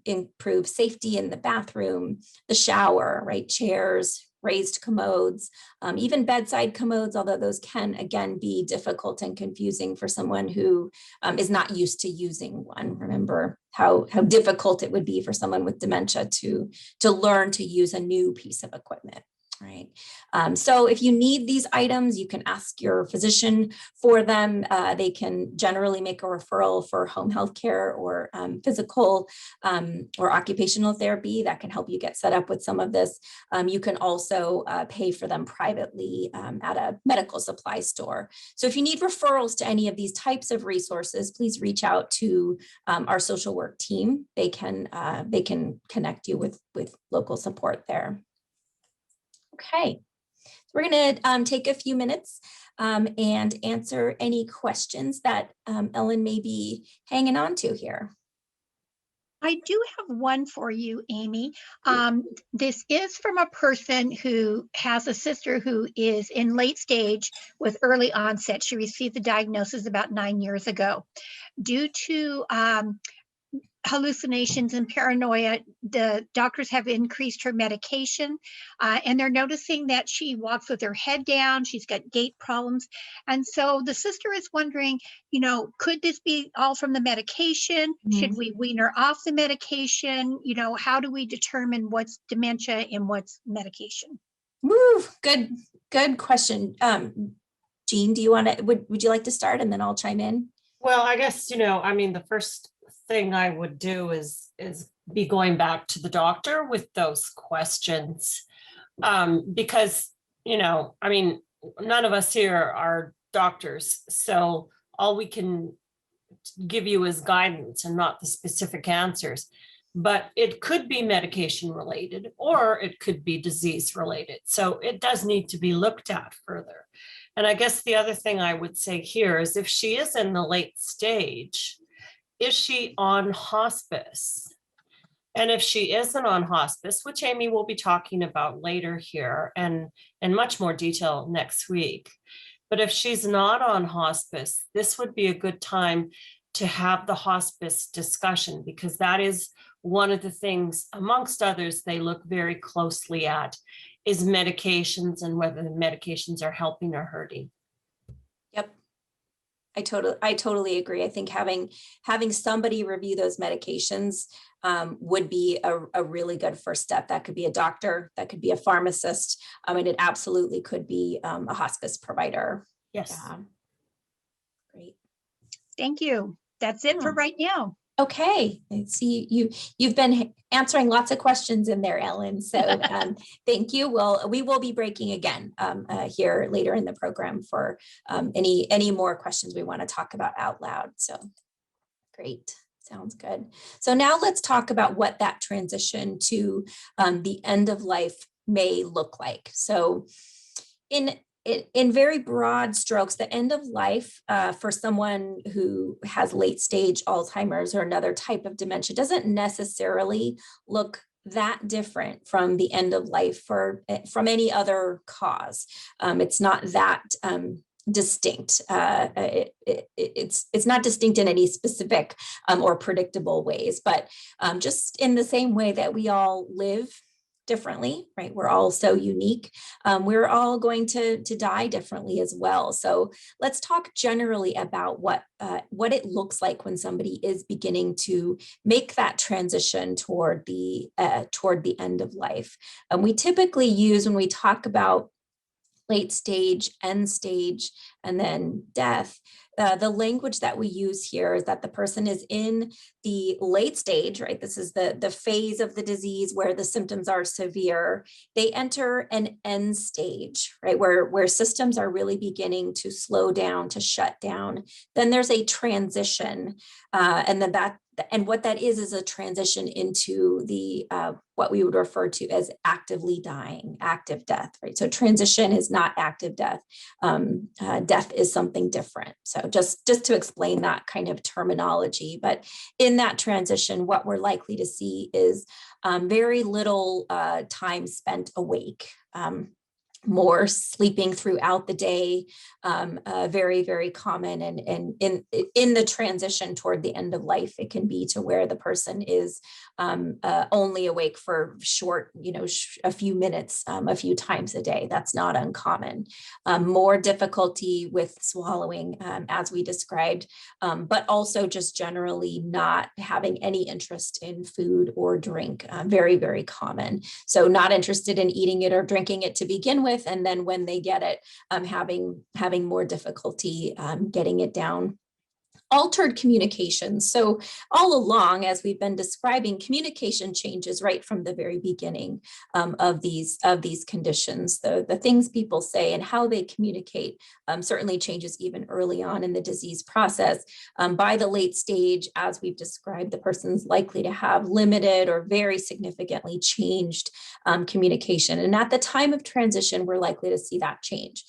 improve safety in the bathroom, the shower, right? Chairs, raised commodes, even bedside commodes, although those can, again, be difficult and confusing for someone who is not used to using one. Remember how difficult it would be for someone with dementia to learn to use a new piece of equipment. Right. So if you need these items, you can ask your physician for them. They can generally make a referral for home health care or physical or occupational therapy that can help you get set up with some of this. You can also pay for them privately at a medical supply store. So if you need referrals to any of these types of resources, please reach out to our social work team. They can connect you with local support there. Okay, so we're going to take a few minutes and answer any questions that Ellen may be hanging on to here. I do have one for you, Amy. This is from a person who has a sister who is in late stage with early onset. She received the diagnosis about 9 years ago. Due to hallucinations and paranoia, the doctors have increased her medication, and they're noticing that she walks with her head down. She's got gait problems. And so the sister is wondering, could this be all from the medication? Should we wean her off the medication? How do we determine what's dementia and what's medication? Woo, good question. Jean, do you want to, would you like to start and then I'll chime in? Well, I guess, the first thing I would do is be going back to the doctor with those questions, because none of us here are doctors, so all we can give you is guidance and not the specific answers. But it could be medication related or it could be disease related, so it does need to be looked at further. And I guess the other thing I would say here is, if she is in the late stage, is she on hospice? And if she isn't on hospice, which Amy will be talking about later here and in much more detail next week, but if she's not on hospice, this would be a good time to have the hospice discussion, because that is one of the things, amongst others, they look very closely at is medications and whether the medications are helping or hurting. Yep. I totally agree. I think having somebody review those medications would be a really good first step. That could be a doctor, that could be a pharmacist. It absolutely could be a hospice provider. Yes. Great. Thank you. That's it for right now. Okay, I see you've been answering lots of questions in there, Ellen. So thank you. We will be breaking again here later in the program for any more questions we want to talk about out loud. So great, sounds good. So now let's talk about what that transition to the end of life may look like. So in very broad strokes, the end of life for someone who has late stage Alzheimer's or another type of dementia doesn't necessarily look that different from the end of life from any other cause. It's not that distinct. It's not distinct in any specific or predictable ways, but just in the same way that we all live differently, right? We're all so unique. We're all going to die differently as well. So let's talk generally about what it looks like when somebody is beginning to make that transition toward the end of life. We typically use, when we talk about late stage, end stage, and then death, the language that we use here is that the person is in the late stage, right? This is the phase of the disease where the symptoms are severe. They enter an end stage, right? Where systems are really beginning to slow down, to shut down. Then there's a transition, and what that is a transition into the what we would refer to as actively dying, active death, right? So transition is not active death. Death is something different. So just to explain that kind of terminology, but in that transition, what we're likely to see is very little time spent awake. more sleeping throughout the day, very, very common. And in the transition toward the end of life, it can be to where the person is only awake for short, a few minutes, a few times a day. That's not uncommon. More difficulty with swallowing, as we described, but also just generally not having any interest in food or drink. Very, very common. So not interested in eating it or drinking it to begin with. And then when they get it, having more difficulty getting it down. Altered communication. So all along, as we've been describing, communication changes right from the very beginning of these conditions. The things people say and how they communicate certainly changes even early on in the disease process. By the late stage, as we've described, the person's likely to have limited or very significantly changed communication. And at the time of transition, we're likely to see that change.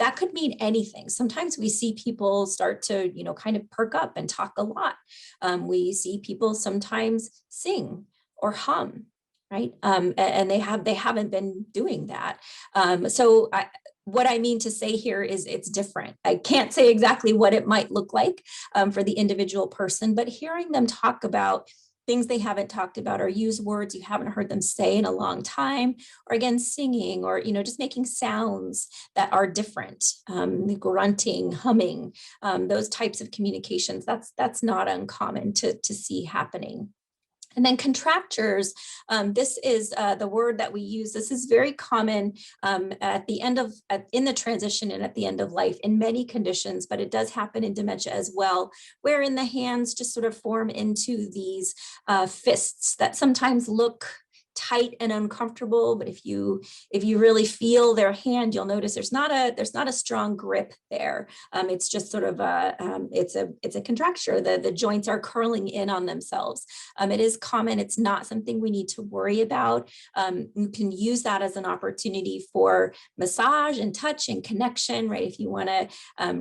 That could mean anything. Sometimes we see people start to, kind of perk up and talk a lot. We see people sometimes sing or hum, right? And they haven't been doing that. What I mean to say here is it's different. I can't say exactly what it might look like for the individual person, but hearing them talk about things they haven't talked about or use words you haven't heard them say in a long time, or again, singing or, just making sounds that are different, grunting, humming, those types of communications, that's not uncommon to see happening. And then contractures, this is the word that we use. This is very common at the end of, in the transition and at the end of life in many conditions, but it does happen in dementia as well, wherein the hands just sort of form into these fists that sometimes look tight and uncomfortable, but if you really feel their hand, you'll notice there's not a strong grip there. It's just sort of it's a contracture. The joints are curling in on themselves. It is common. It's not something we need to worry about. You can use that as an opportunity for massage and touch and connection, right? If you want to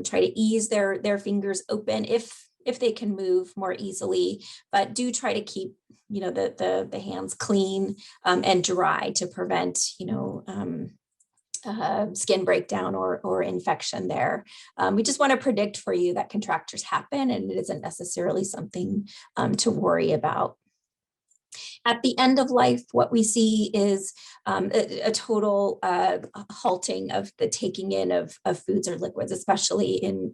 try to ease their fingers open, if they can move more easily, but do try to keep the hands clean and dry to prevent skin breakdown or infection there. We just want to predict for you that contractures happen, and it isn't necessarily something to worry about. At the end of life, what we see is a total halting of the taking in of foods or liquids, especially in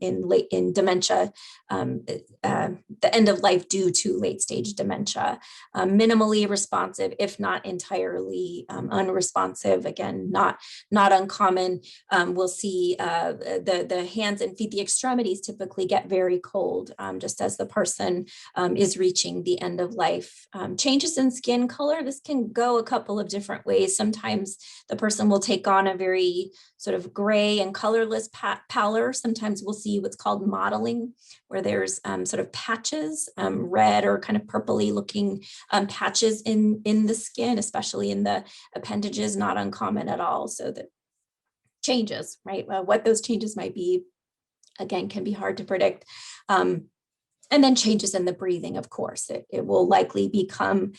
dementia, the end of life due to late stage dementia. Minimally responsive, if not entirely unresponsive. Again, not uncommon. We'll see the hands and feet, the extremities typically get very cold just as the person is reaching the end of life. Changes in skin color, this can go a couple of different ways. Sometimes the person will take on a very sort of gray and colorless pallor. Sometimes we'll see what's called mottling, where there's sort of patches, red or kind of purpley looking patches in the skin, especially in the appendages, not uncommon at all. So that changes, right? What those changes might be, again, can be hard to predict. And then changes in the breathing, of course. It will likely become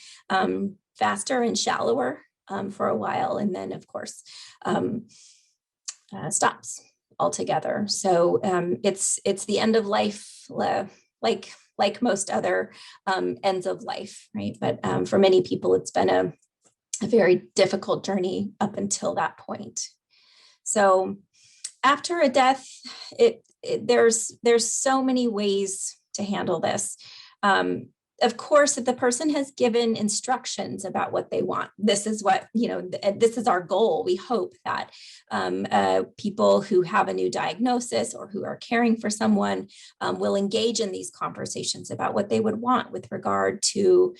faster and shallower for a while, and then, of course, stops altogether. So it's the end of life, like most other ends of life, right? But for many people, it's been a very difficult journey up until that point. So after a death, there's so many ways to handle this. Of course, if the person has given instructions about what they want, this is what, this is our goal. We hope that people who have a new diagnosis or who are caring for someone will engage in these conversations about what they would want with regard to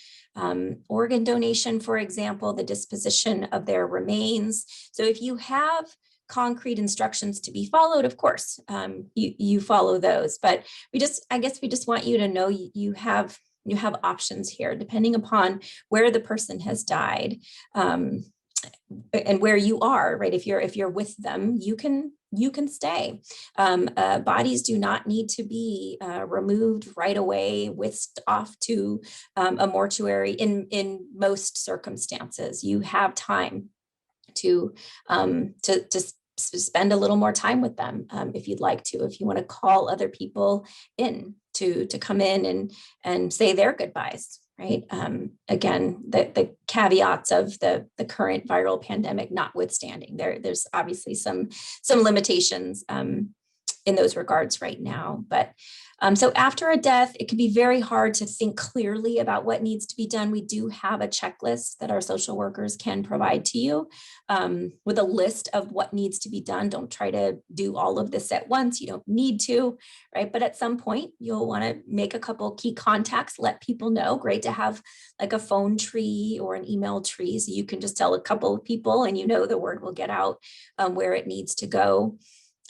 organ donation, for example, the disposition of their remains. So if you have concrete instructions to be followed, of course, you follow those. But I guess we just want you to know you have options here, depending upon where the person has died and where you are, right? If you're with them, you can stay. Bodies do not need to be removed right away, whisked off to a mortuary in most circumstances. You have time to spend a little more time with them if you'd like to, if you want to call other people in to come in and say their goodbyes, right? Again, the caveats of the current viral pandemic notwithstanding, there's obviously some limitations in those regards right now. But so after a death, it can be very hard to think clearly about what needs to be done. We do have a checklist that our social workers can provide to you with a list of what needs to be done. Don't try to do all of this at once. You don't need to, right? But at some point, you'll want to make a couple key contacts, let people know. Great to have like a phone tree or an email tree, so you can just tell a couple of people and the word will get out where it needs to go.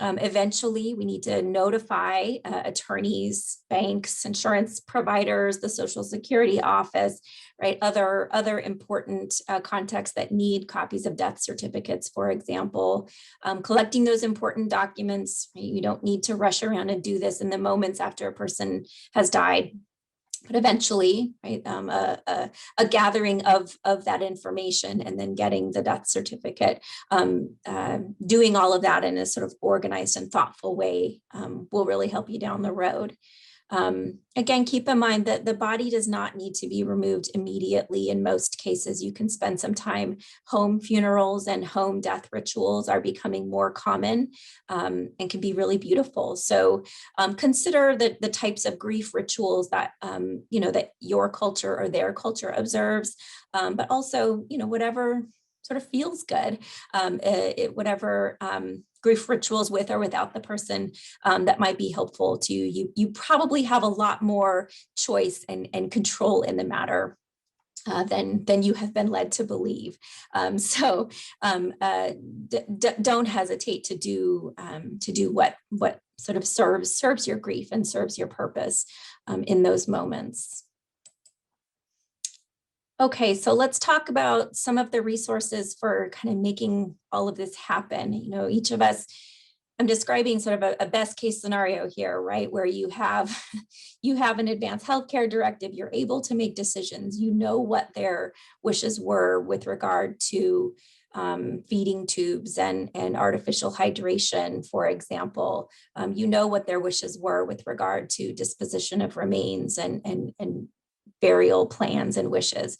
Eventually, we need to notify attorneys, banks, insurance providers, the Social Security office, right? Other important contacts that need copies of death certificates, for example. Collecting those important documents, right? You don't need to rush around and do this in the moments after a person has died. But eventually, right, a gathering of that information and then getting the death certificate, doing all of that in a sort of organized and thoughtful way will really help you down the road. Again, keep in mind that the body does not need to be removed immediately. In most cases, you can spend some time. Home funerals and home death rituals are becoming more common and can be really beautiful. So consider the types of grief rituals that, that your culture or their culture observes, but also, whatever sort of feels good, whatever grief rituals with or without the person that might be helpful to you. You probably have a lot more choice and control in the matter than you have been led to believe. So don't hesitate to do what sort of serves your grief and serves your purpose in those moments. Okay, so let's talk about some of the resources for kind of making all of this happen. Each of us, I'm describing sort of a best case scenario here, right? Where you have an advanced healthcare directive, you're able to make decisions, what their wishes were with regard to feeding tubes and artificial hydration, for example. What their wishes were with regard to disposition of remains and burial plans and wishes.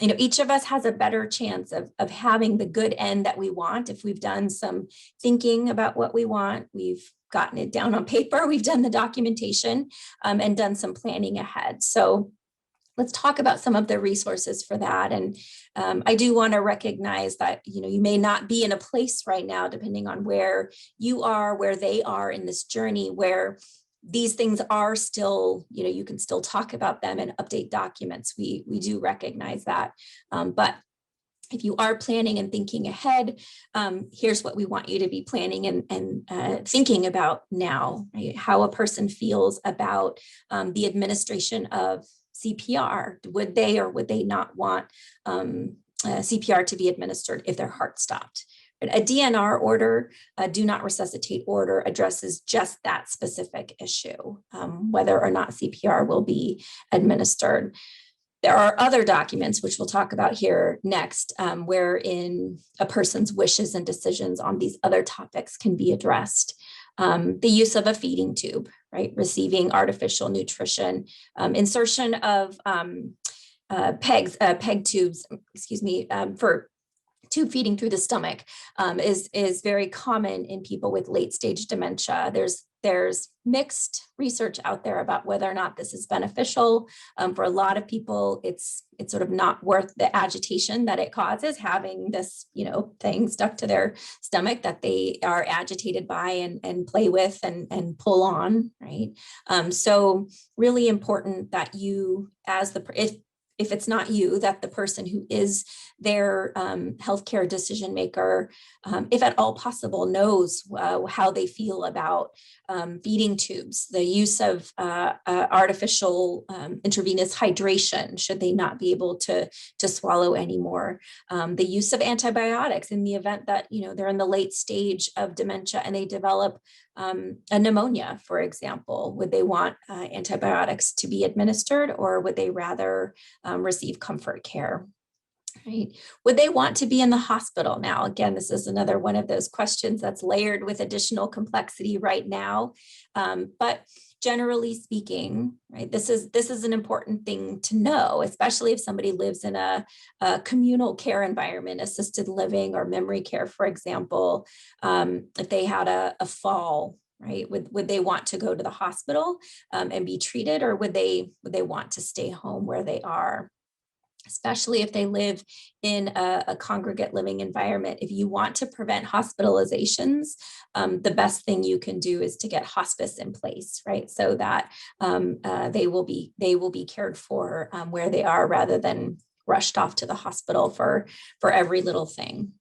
Each of us has a better chance of having the good end that we want if we've done some thinking about what we want, we've gotten it down on paper, we've done the documentation and done some planning ahead. So let's talk about some of the resources for that. And I do want to recognize that, you may not be in a place right now, depending on where you are, where they are in this journey, where these things are still, you can still talk about them and update documents. We do recognize that. But if you are planning and thinking ahead, here's what we want you to be planning and thinking about now, right? How a person feels about the administration of CPR. Would they or would they not want CPR to be administered if their heart stopped? A DNR order, a do not resuscitate order, addresses just that specific issue, whether or not CPR will be administered. There are other documents, which we'll talk about here next, wherein a person's wishes and decisions on these other topics can be addressed. The use of a feeding tube, right? Receiving artificial nutrition, insertion of peg tubes, for tube feeding through the stomach is very common in people with late stage dementia. There's mixed research out there about whether or not this is beneficial. For a lot of people, it's sort of not worth the agitation that it causes, having this, thing stuck to their stomach that they are agitated by and play with and pull on, right? So really important that you, if it's not you, that the person who is their healthcare decision maker, if at all possible, knows how they feel about feeding tubes, the use of artificial intravenous hydration, should they not be able to swallow anymore, the use of antibiotics in the event that they're in the late stage of dementia and they develop a pneumonia, for example. Would they want antibiotics to be administered, or would they rather receive comfort care? Right. Would they want to be in the hospital now? Again, this is another one of those questions that's layered with additional complexity right now. But generally speaking, right, this is an important thing to know, especially if somebody lives in a communal care environment, assisted living or memory care, for example. If they had a fall, right, would they want to go to the hospital and be treated, or would they want to stay home where they are? Especially if they live in a congregate living environment. If you want to prevent hospitalizations, the best thing you can do is to get hospice in place, right? So that they will be cared for where they are, rather than rushed off to the hospital for every little thing.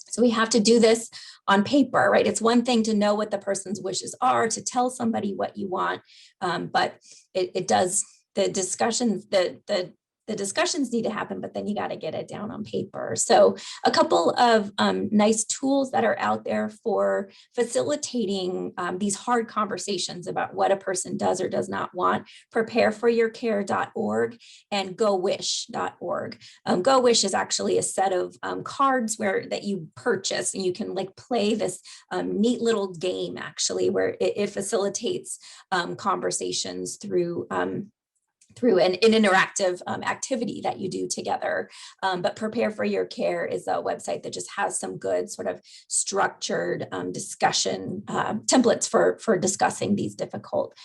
So we have to do this on paper, right? It's one thing to know what the person's wishes are, to tell somebody what you want, but it does, the discussions, the discussions need to happen, but then you got to get it down on paper. So a couple of nice tools that are out there for facilitating these hard conversations about what a person does or does not want: prepareforyourcare.org and gowish.org. GoWish is actually a set of cards that you purchase, and you can like play this neat little game, actually, where it facilitates conversations through an interactive activity that you do together. But Prepare for Your Care is a website that just has some good sort of structured discussion templates for discussing these difficult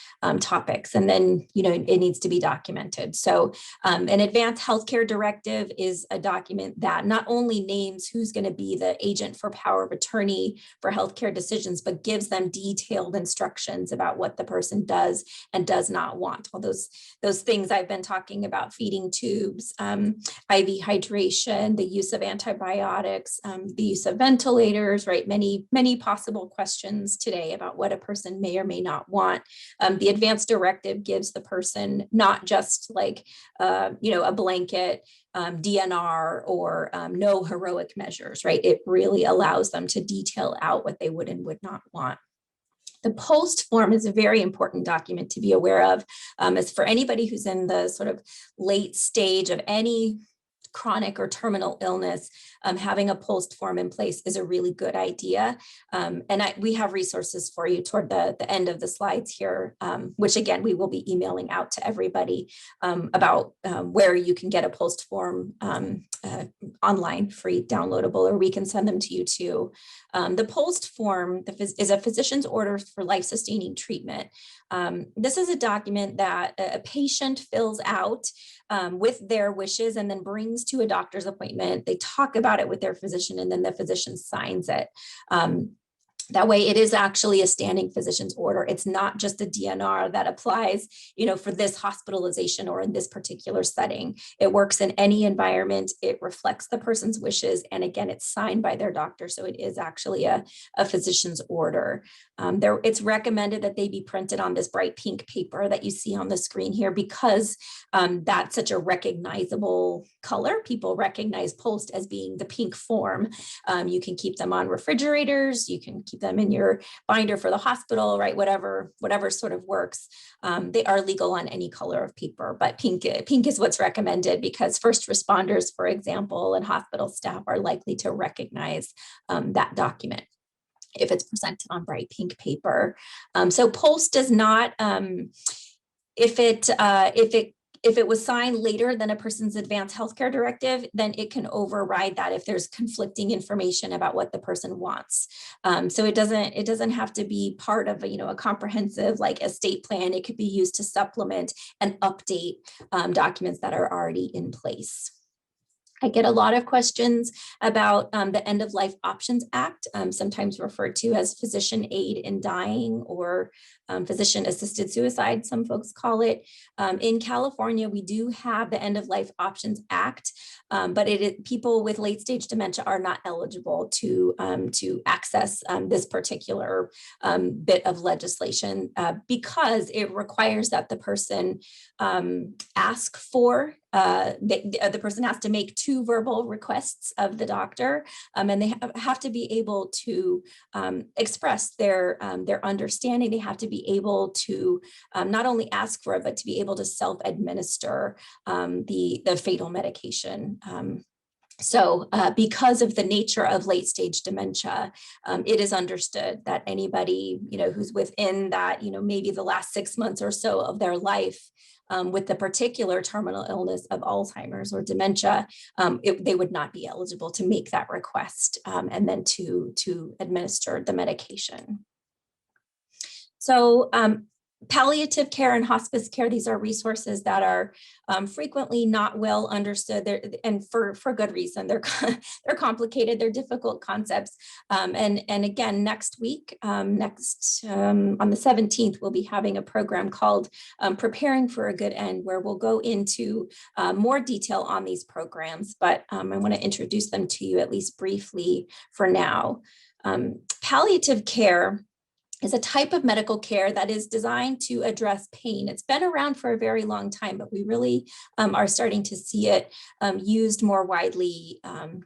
topics. And then, it needs to be documented. So an advanced healthcare directive is a document that not only names who's going to be the agent for power of attorney for healthcare decisions, but gives them detailed instructions about what the person does and does not want. All those things I've been talking about: feeding tubes, IV hydration, the use of antibiotics, the use of ventilators, right? Many possible questions today about what a person may or may not want. The advanced directive gives the person not just like, a blanket DNR or no heroic measures, right? It really allows them to detail out what they would and would not want. The post form is a very important document to be aware of. As for anybody who's in the sort of late stage of any chronic or terminal illness, having a post form in place is a really good idea. We have resources for you toward the end of the slides here, which again, we will be emailing out to everybody about where you can get a post form online, free, downloadable, or we can send them to you too. The post form is a physician's order for life-sustaining treatment. This is a document that a patient fills out with their wishes and then brings to a doctor's appointment. They talk about it with their physician, and then the physician signs it. That way, it is actually a standing physician's order. It's not just a DNR that applies, for this hospitalization or in this particular setting. It works in any environment. It reflects the person's wishes. And again, it's signed by their doctor. So it is actually a physician's order. It's recommended that they be printed on this bright pink paper that you see on the screen here, because that's such a recognizable color. People recognize post as being the pink form. You can keep them on refrigerators. You can keep them in your binder for the hospital, right? Whatever sort of works. They are legal on any color of paper, but pink is what's recommended, because first responders, for example, and hospital staff are likely to recognize that document if it's presented on bright pink paper. So post does not, if it was signed later than a person's advanced healthcare directive, then it can override that if there's conflicting information about what the person wants. So it doesn't have to be part of a comprehensive like estate plan. It could be used to supplement and update documents that are already in place. I get a lot of questions about the End of Life Options Act, sometimes referred to as physician aid in dying or physician assisted suicide, some folks call it. In California, we do have the End of Life Options Act, but people with late stage dementia are not eligible to access this particular bit of legislation because it requires that the person ask for the person has to make 2 verbal requests of the doctor, and they have to be able to express their understanding. They have to be able to not only ask for it, but to be able to self-administer the fatal medication. So because of the nature of late stage dementia, it is understood that anybody, who's within that, maybe the last 6 months or so of their life with the particular terminal illness of Alzheimer's or dementia, they would not be eligible to make that request and then to administer the medication. So palliative care and hospice care, these are resources that are frequently not well understood, and for good reason. They're complicated, they're difficult concepts. And again, next week, on the 17th, we'll be having a program called Preparing for a Good End, where we'll go into more detail on these programs, but I want to introduce them to you at least briefly for now. Palliative care is a type of medical care that is designed to address pain. It's been around for a very long time, but we really are starting to see it used more widely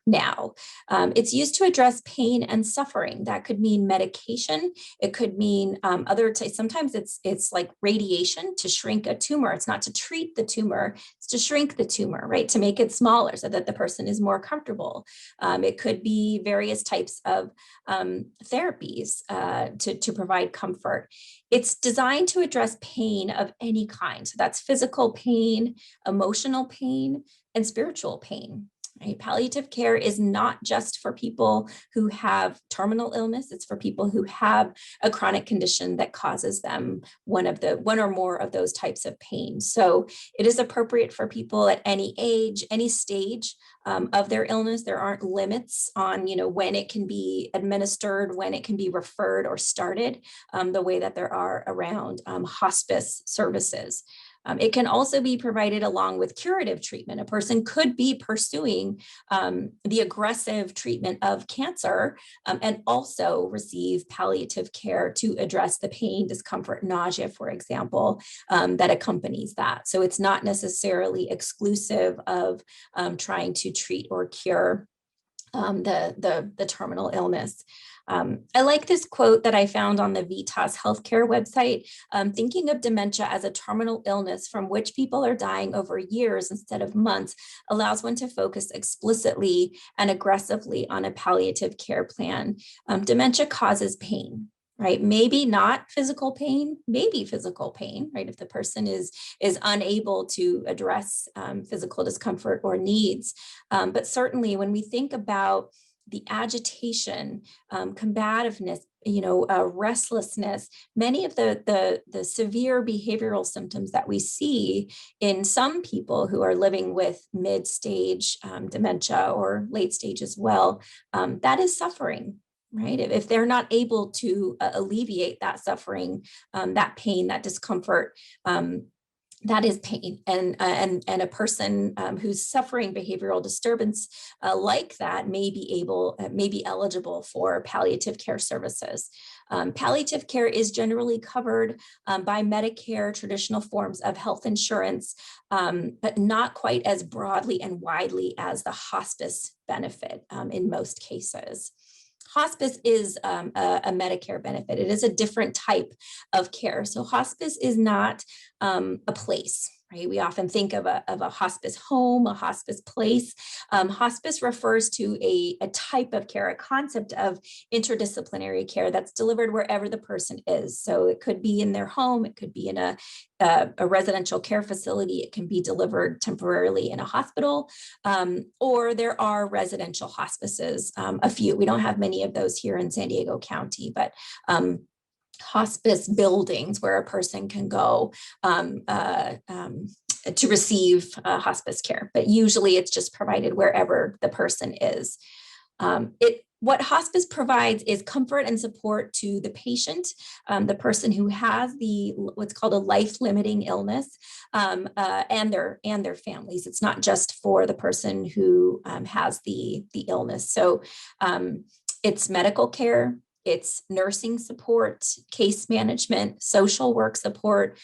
now. It's used to address pain and suffering. That could mean medication. It could mean other types. Sometimes it's like radiation to shrink a tumor. It's not to treat the tumor, it's to shrink the tumor, right? To make it smaller so that the person is more comfortable. It could be various types of therapies to provide comfort. It's designed to address pain of any kind. So that's physical pain, emotional pain, and spiritual pain. Right? Palliative care is not just for people who have terminal illness. It's for people who have a chronic condition that causes them one or more of those types of pain. So it is appropriate for people at any age, any stage of their illness. There aren't limits on, when it can be administered, when it can be referred or started, the way that there are around hospice services. It can also be provided along with curative treatment. A person could be pursuing the aggressive treatment of cancer and also receive palliative care to address the pain, discomfort, nausea, for example, that accompanies that. So it's not necessarily exclusive of trying to treat or cure the terminal illness. I like this quote that I found on the Vitas healthcare website. Thinking of dementia as a terminal illness from which people are dying over years instead of months allows one to focus explicitly and aggressively on a palliative care plan. Dementia causes pain. Right? Maybe not physical pain, maybe physical pain, right? If the person is unable to address physical discomfort or needs. But certainly when we think about the agitation, combativeness, restlessness, many of the severe behavioral symptoms that we see in some people who are living with mid-stage dementia or late stage as well, that is suffering. Right? If they're not able to alleviate that suffering, that pain, that discomfort, that is pain. And a person who's suffering behavioral disturbance like that may be eligible for palliative care services. Palliative care is generally covered by Medicare, traditional forms of health insurance, but not quite as broadly and widely as the hospice benefit in most cases. Hospice is a Medicare benefit. It is a different type of care. So hospice is not a place, right? We often think of a hospice home, a hospice place. Hospice refers to a type of care, a concept of interdisciplinary care that's delivered wherever the person is. So it could be in their home, it could be in a residential care facility, it can be delivered temporarily in a hospital, or there are residential hospices, a few. We don't have many of those here in San Diego County, but hospice buildings where a person can go to receive hospice care, but usually it's just provided wherever the person is. What hospice provides is comfort and support to the patient, the person who has what's called a life-limiting illness, and their families. It's not just for the person who has the illness. So it's medical care, it's nursing support, case management, social work support,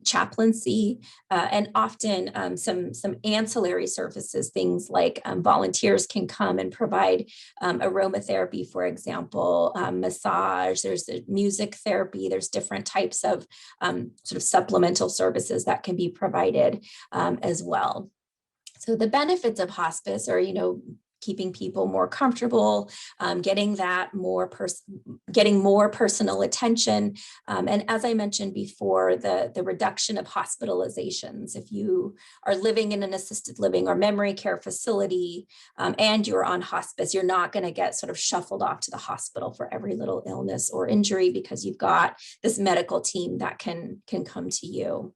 chaplaincy, and often some ancillary services, things like volunteers can come and provide aromatherapy, for example, massage, there's music therapy, there's different types of sort of supplemental services that can be provided as well. So the benefits of hospice are, keeping people more comfortable, getting more personal attention. And as I mentioned before, the reduction of hospitalizations. If you are living in an assisted living or memory care facility and you're on hospice, you're not going to get sort of shuffled off to the hospital for every little illness or injury, because you've got this medical team that can come to you.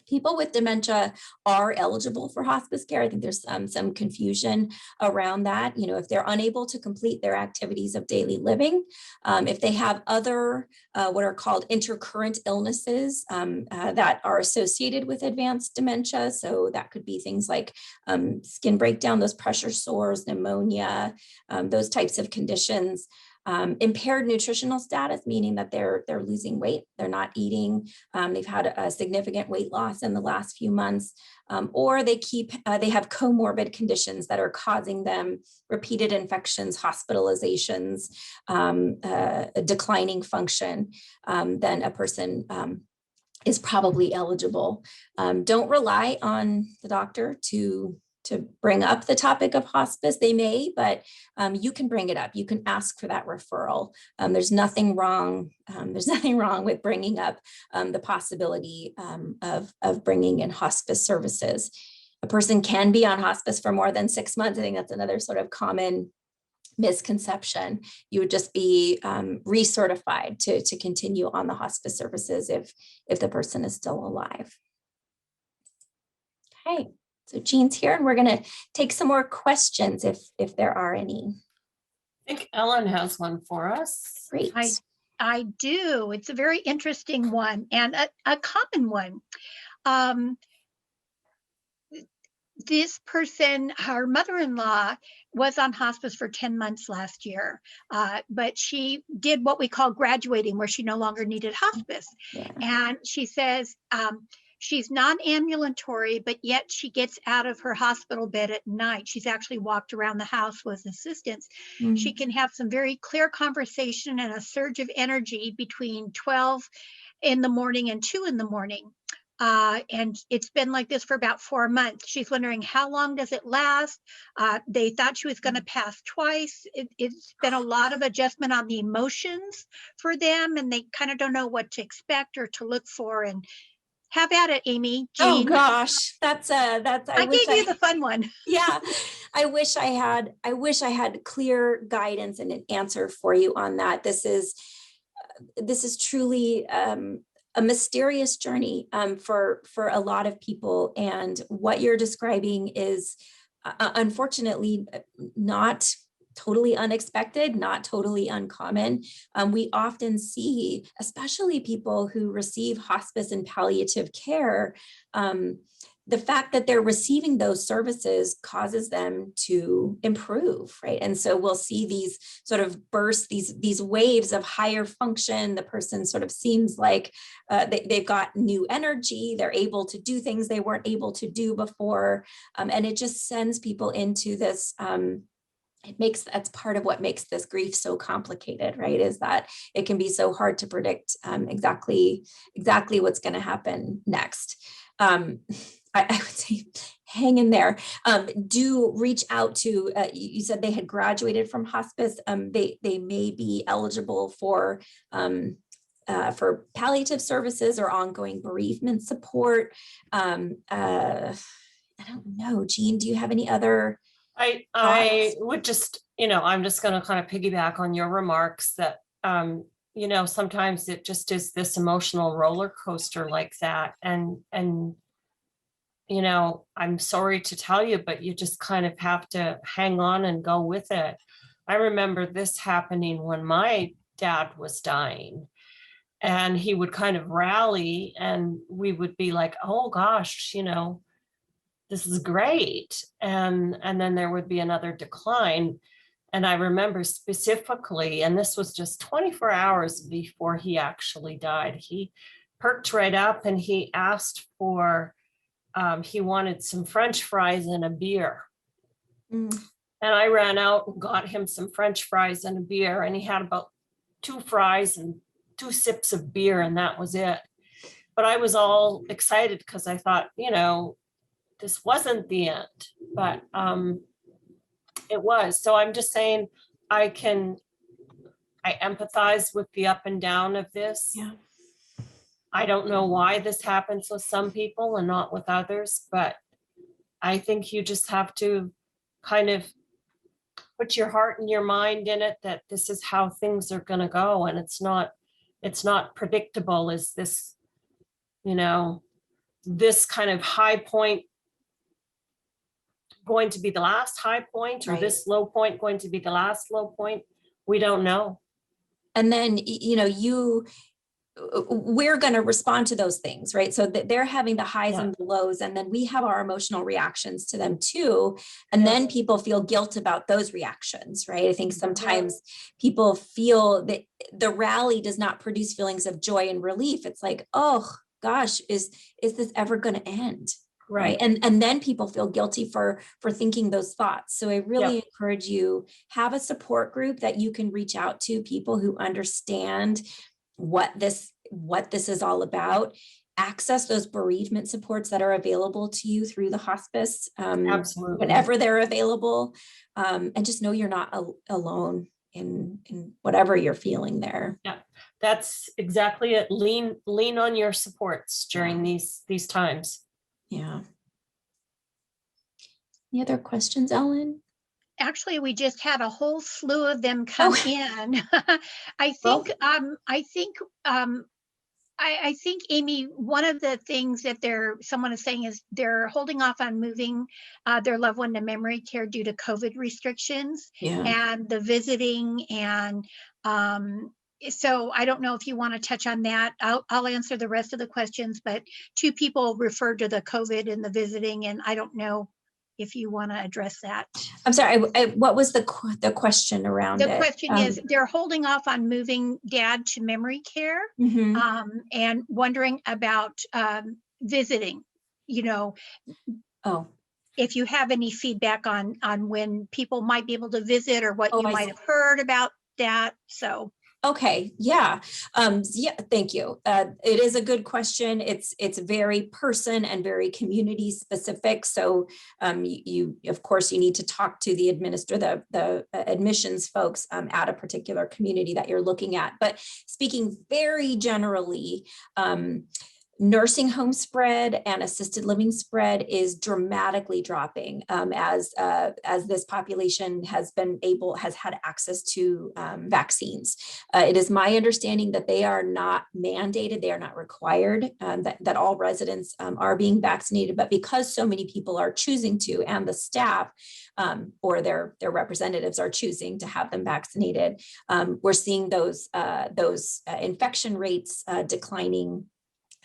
People with dementia are eligible for hospice care. I think there's some confusion around that. You know, if they're unable to complete their activities of daily living, if they have other what are called intercurrent illnesses that are associated with advanced dementia. So that could be things like skin breakdown, those pressure sores, pneumonia, those types of conditions. Impaired nutritional status, meaning that they're losing weight, they're not eating, they've had a significant weight loss in the last few months, or they have comorbid conditions that are causing them repeated infections, hospitalizations, a declining function, then a person is probably eligible. Don't rely on the doctor to bring up the topic of hospice. They may, but you can bring it up. You can ask for that referral. There's nothing wrong. There's nothing wrong with bringing up the possibility of bringing in hospice services. A person can be on hospice for more than 6 months. I think that's another sort of common misconception. You would just be recertified to continue on the hospice services if the person is still alive. Okay. So Jean's here, and we're going to take some more questions if there are any. I think Ellen has one for us. Great. I do. It's a very interesting one and a common one. This person, her mother-in-law, was on hospice for 10 months last year, but she did what we call graduating, where she no longer needed hospice. Yeah. And she says, she's non-ambulatory, but yet she gets out of her hospital bed at night. She's actually walked around the house with assistance. Mm-hmm. She can have some very clear conversation and a surge of energy between 12 in the morning and 2 in the morning. And it's been like this for about 4 months. She's wondering, how long does it last? They thought she was going to pass twice. It's been a lot of adjustment on the emotions for them, and they kind of don't know what to expect or to look for. And have at it, Amy. Jean. Oh gosh, that's I gave you the fun one. Yeah, I wish I had clear guidance and an answer for you on that. This is truly a mysterious journey for a lot of people, and what you're describing is unfortunately not totally unexpected, not totally uncommon. We often see, especially people who receive hospice and palliative care, the fact that they're receiving those services causes them to improve, right? And so we'll see these sort of bursts, these waves of higher function. The person sort of seems like they've got new energy. They're able to do things they weren't able to do before. And it just sends people into this, that's part of what makes this grief so complicated, right? Is that it can be so hard to predict exactly what's going to happen next. I would say hang in there. Do reach out to, you said they had graduated from hospice. They may be eligible for palliative services or ongoing bereavement support. I don't know, Jean, do you have any other I would just, I'm just going to kind of piggyback on your remarks that, sometimes it just is this emotional roller coaster like that. And I'm sorry to tell you, but you just kind of have to hang on and go with it. I remember this happening when my dad was dying, and he would kind of rally and we would be like, oh gosh, this is great. And then there would be another decline. And I remember specifically, and this was just 24 hours before he actually died, he perked right up and he asked for, he wanted some French fries and a beer. Mm. And I ran out and got him some French fries and a beer, and he had about 2 fries and 2 sips of beer, and that was it. But I was all excited because I thought, this wasn't the end, but It was. So I'm just saying, I empathize with the up and down of this. Yeah. I don't know why this happens with some people and not with others, but I think you just have to kind of put your heart and your mind in it that this is how things are going to go. And it's not predictable. Is this, this kind of high point going to be the last high point, or Right. this low point going to be the last low point? We don't know. And then, we're going to respond to those things, right? So that they're having the highs and the lows, and then we have our emotional reactions to them too. And then people feel guilt about those reactions, right? I think sometimes people feel that the rally does not produce feelings of joy and relief. It's like, oh gosh, is this ever going to end? Right. And then people feel guilty for thinking those thoughts. So I really encourage you, have a support group that you can reach out to, people who understand what this is all about. Access those bereavement supports that are available to you through the hospice, Absolutely. whenever they're available, and just know you're not alone in whatever you're feeling there. Yeah, that's exactly it. Lean on your supports during these times. Yeah. Any other questions, Ellen? Actually, we just had a whole slew of them come in. I think, Amy, one of the things that someone is saying is they're holding off on moving their loved one to memory care due to COVID restrictions and the visiting. And so I don't know if you want to touch on that. I'll answer the rest of the questions, but 2 people referred to the COVID and the visiting, and I don't know if you want to address that. I'm sorry, what was the question around it? The question is, they're holding off on moving dad to memory care, and wondering about visiting, if you have any feedback on when people might be able to visit, or what you might have heard about that. So. Okay. Yeah. Thank you. It is a good question. It's very person and very community specific. So you of course you need to talk to the the admissions folks at a particular community that you're looking at. But speaking very generally, nursing home spread and assisted living spread is dramatically dropping as this population has had access to vaccines. It is my understanding that they are not mandated, they are not required, that all residents are being vaccinated, but because so many people are choosing to, and the staff or their representatives are choosing to have them vaccinated, we're seeing those infection rates declining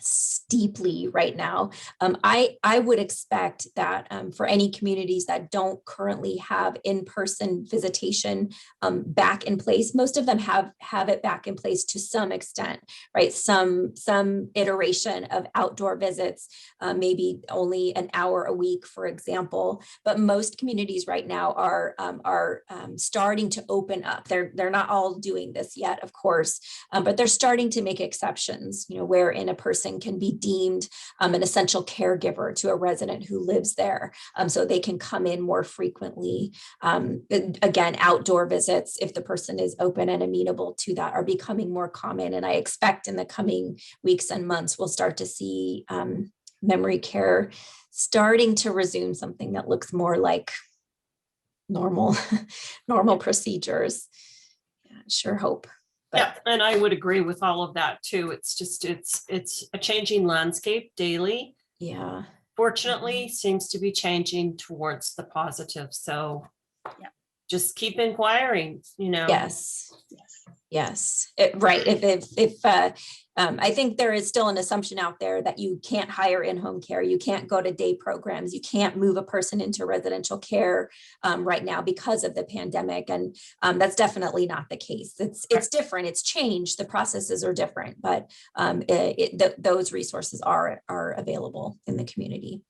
steeply right now. I would expect that for any communities that don't currently have in-person visitation back in place, most of them have it back in place to some extent, right? Some iteration of outdoor visits, maybe only an hour a week, for example. But most communities right now are starting to open up. They're not all doing this yet, of course, but they're starting to make exceptions, wherein a person can be deemed an essential caregiver to a resident who lives there, so they can come in more frequently. Again, outdoor visits, if the person is open and amenable to that, are becoming more common. And I expect in the coming weeks and months, we'll start to see memory care starting to resume something that looks more like normal procedures. Yeah, sure hope. But, yeah, and I would agree with all of that too. It's just, it's a changing landscape daily. Yeah. Fortunately, seems to be changing towards the positive. So just keep inquiring, Yes. Right. If I think there is still an assumption out there that you can't hire in-home care, you can't go to day programs, you can't move a person into residential care right now because of the pandemic, and that's definitely not the case. It's different. It's changed. The processes are different, but those resources are available in the community.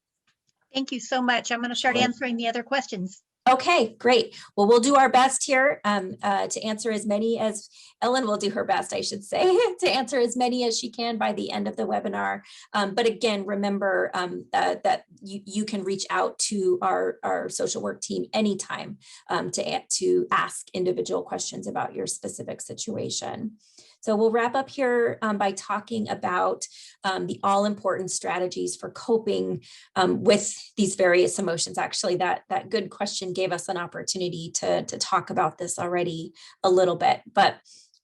Thank you so much. I'm going to start answering the other questions. Okay, great. Well, we'll do our best here to answer as many as Ellen will do her best, I should say, to answer as many as she can by the end of the webinar. But again, remember that you can reach out to our social work team anytime to ask individual questions about your specific situation. So we'll wrap up here by talking about the all-important strategies for coping with these various emotions. Actually, that good question gave us an opportunity to talk about this already a little bit, but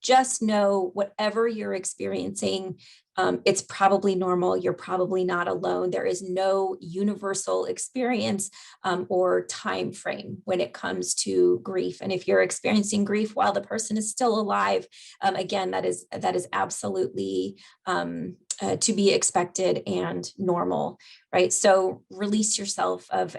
just know whatever you're experiencing, it's probably normal. You're probably not alone. There is no universal experience or time frame when it comes to grief. And if you're experiencing grief while the person is still alive, again, that is absolutely to be expected and normal, right? So release yourself of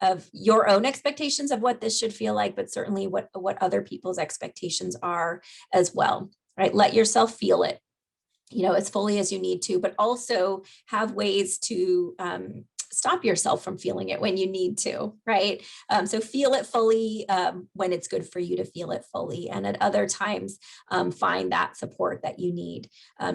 of your own expectations of what this should feel like, but certainly what other people's expectations are as well, right? Let yourself feel it, as fully as you need to, but also have ways to stop yourself from feeling it when you need to, right? So feel it fully when it's good for you to feel it fully. And at other times, find that support that you need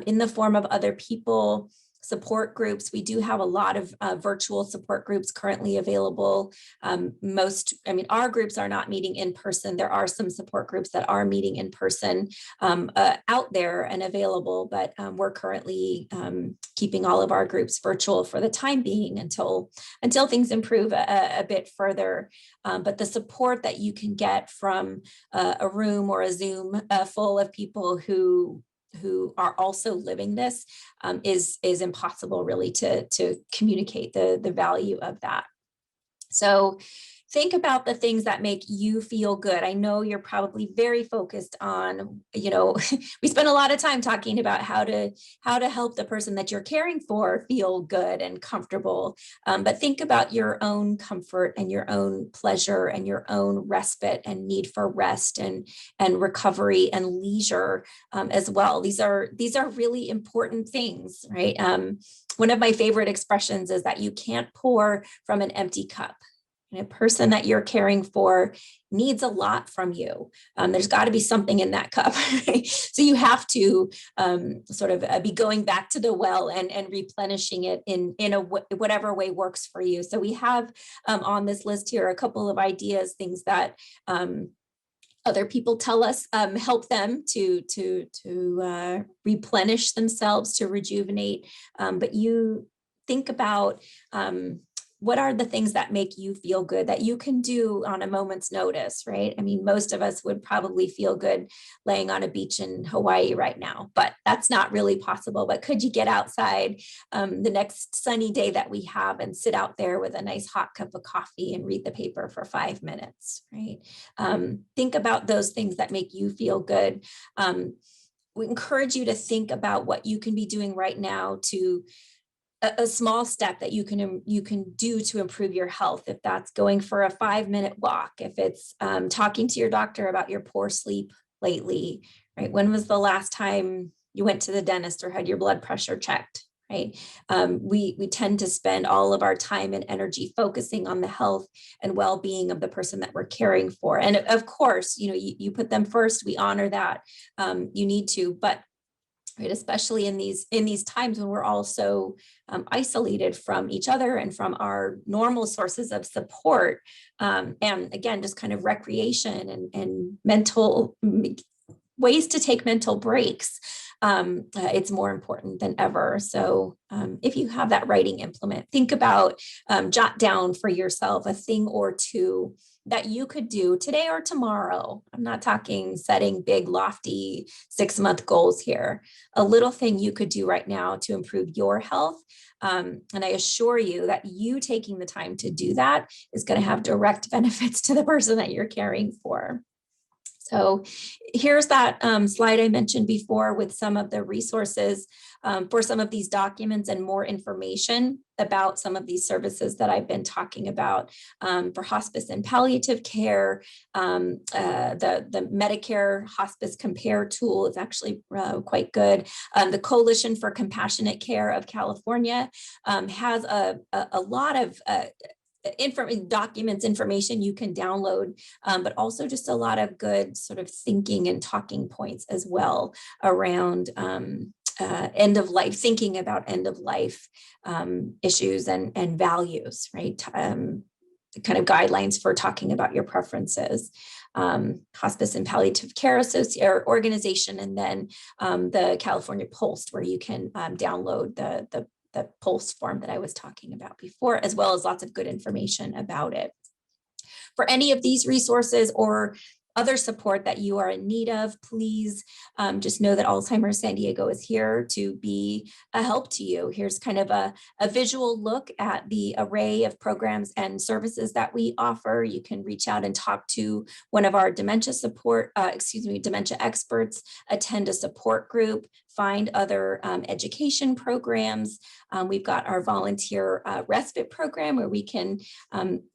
in the form of other people, support groups. We do have a lot of virtual support groups currently available. Our groups are not meeting in person. There are some support groups that are meeting in person out there and available, but we're currently keeping all of our groups virtual for the time being until things improve a bit further. But the support that you can get from a room or a Zoom full of people who are also living this is impossible really to communicate the value of that. So think about the things that make you feel good. I know you're probably very focused on, we spend a lot of time talking about how to help the person that you're caring for feel good and comfortable. But think about your own comfort and your own pleasure and your own respite and need for rest and recovery and leisure as well. These are really important things, right? One of my favorite expressions is that you can't pour from an empty cup. And a person that you're caring for needs a lot from you. There's got to be something in that cup. Right? So you have to sort of be going back to the well and replenishing it in whatever way works for you. So we have on this list here a couple of ideas, things that other people tell us help them to replenish themselves, to rejuvenate. But you think about what are the things that make you feel good that you can do on a moment's notice, right? I mean, most of us would probably feel good laying on a beach in Hawaii right now, but that's not really possible. But could you get outside the next sunny day that we have and sit out there with a nice hot cup of coffee and read the paper for 5 minutes, right? Think about those things that make you feel good. We encourage you to think about what you can be doing right now to a small step that you can do to improve your health. If that's going for a 5-minute walk, if it's talking to your doctor about your poor sleep lately, right? When was the last time you went to the dentist or had your blood pressure checked, right? We tend to spend all of our time and energy focusing on the health and well-being of the person that we're caring for. And of course, you put them first, we honor that. You need to, but right, especially in these times when we're all so isolated from each other and from our normal sources of support, and again, just kind of recreation and mental ways to take mental breaks, it's more important than ever. So if you have that writing implement, think about, jot down for yourself a thing or two that you could do today or tomorrow. I'm not talking setting big, lofty 6-month goals here. A little thing you could do right now to improve your health. And I assure you that you taking the time to do that is going to have direct benefits to the person that you're caring for. So here's that slide I mentioned before with some of the resources for some of these documents and more information about some of these services that I've been talking about for hospice and palliative care. The Medicare Hospice Compare tool is actually quite good. The Coalition for Compassionate Care of California has a lot of documents, information you can download, but also just a lot of good sort of thinking and talking points as well around end of life, thinking about end of life issues and values, right? Kind of guidelines for talking about your preferences. Hospice and Palliative Care Organization, and then the California Pulse, where you can download the Pulse form that I was talking about before, as well as lots of good information about it. For any of these resources or other support that you are in need of, please just know that Alzheimer's San Diego is here to be a help to you. Here's kind of a visual look at the array of programs and services that we offer. You can reach out and talk to one of our dementia experts, attend a support group, find other education programs. We've got our volunteer respite program where we can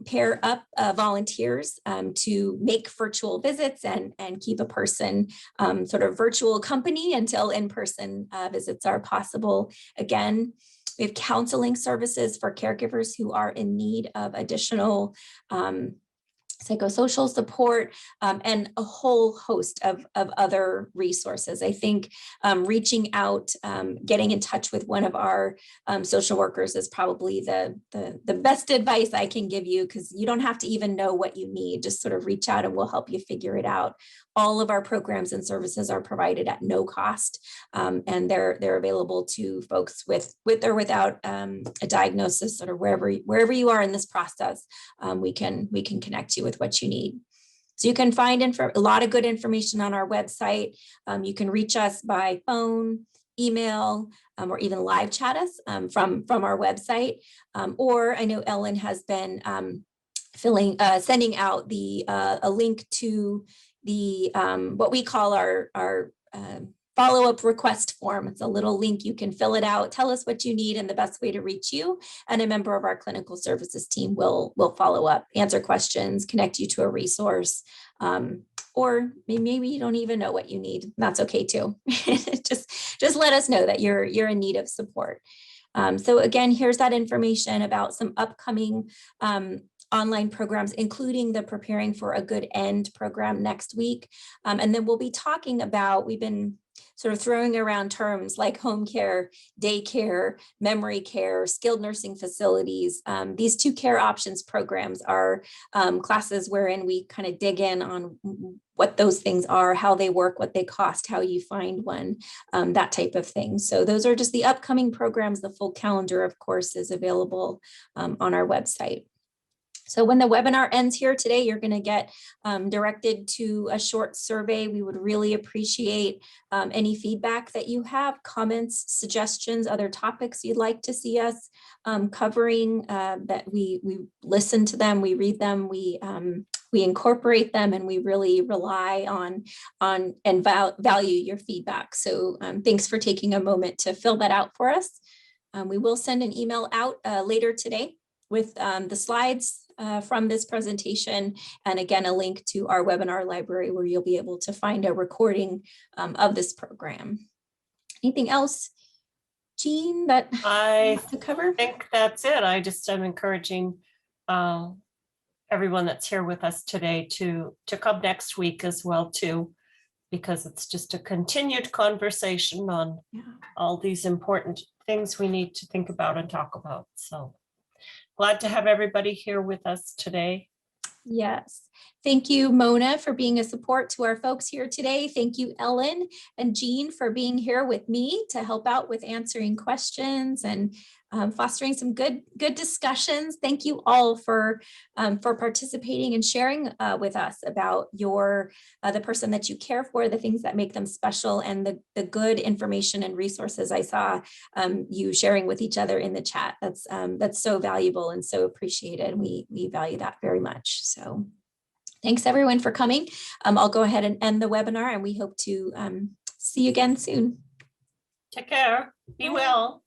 pair up volunteers to make virtual visits and keep a person sort of virtual company until in-person visits are possible. Again, we have counseling services for caregivers who are in need of additional psychosocial support, and a whole host of other resources. I think reaching out, getting in touch with one of our social workers is probably the best advice I can give you, because you don't have to even know what you need. Just sort of reach out and we'll help you figure it out. All of our programs and services are provided at no cost, and they're available to folks with or without a diagnosis, or wherever you are in this process. We can connect you with what you need. So you can find a lot of good information on our website. You can reach us by phone, email, or even live chat us from our website. Or I know Ellen has been sending out a link to the what we call our follow-up request form. It's a little link. You can fill it out, tell us what you need and the best way to reach you, and a member of our clinical services team will follow up, answer questions, connect you to a resource, or maybe you don't even know what you need. That's okay too. just let us know that you're in need of support. So again, here's that information about some upcoming online programs, including the Preparing for a Good End program next week. And then we'll be talking about, we've been sort of throwing around terms like home care, daycare, memory care, skilled nursing facilities. These 2 care options programs are classes wherein we kind of dig in on what those things are, how they work, what they cost, how you find one, that type of thing. So those are just the upcoming programs. The full calendar, of course, is available on our website. So when the webinar ends here today, you're going to get directed to a short survey. We would really appreciate any feedback that you have, comments, suggestions, other topics you'd like to see us covering, that we listen to them, we read them, we incorporate them, and we really rely on and value your feedback. So thanks for taking a moment to fill that out for us. We will send an email out later today with the slides from this presentation, and again, a link to our webinar library where you'll be able to find a recording of this program. Anything else, Jean, that I to cover? think that's it. I just am encouraging everyone that's here with us today to come next week as well too, because it's just a continued conversation on all these important things we need to think about and talk about. So glad to have everybody here with us today. Yes. Thank you, Mona, for being a support to our folks here today. Thank you, Ellen and Jean, for being here with me to help out with answering questions and fostering some good discussions. Thank you all for participating and sharing with us about the person that you care for, the things that make them special, and the good information and resources I saw you sharing with each other in the chat. That's so valuable and so appreciated. We value that very much. So thanks everyone for coming. I'll go ahead and end the webinar, and we hope to see you again soon. Take care. Be well.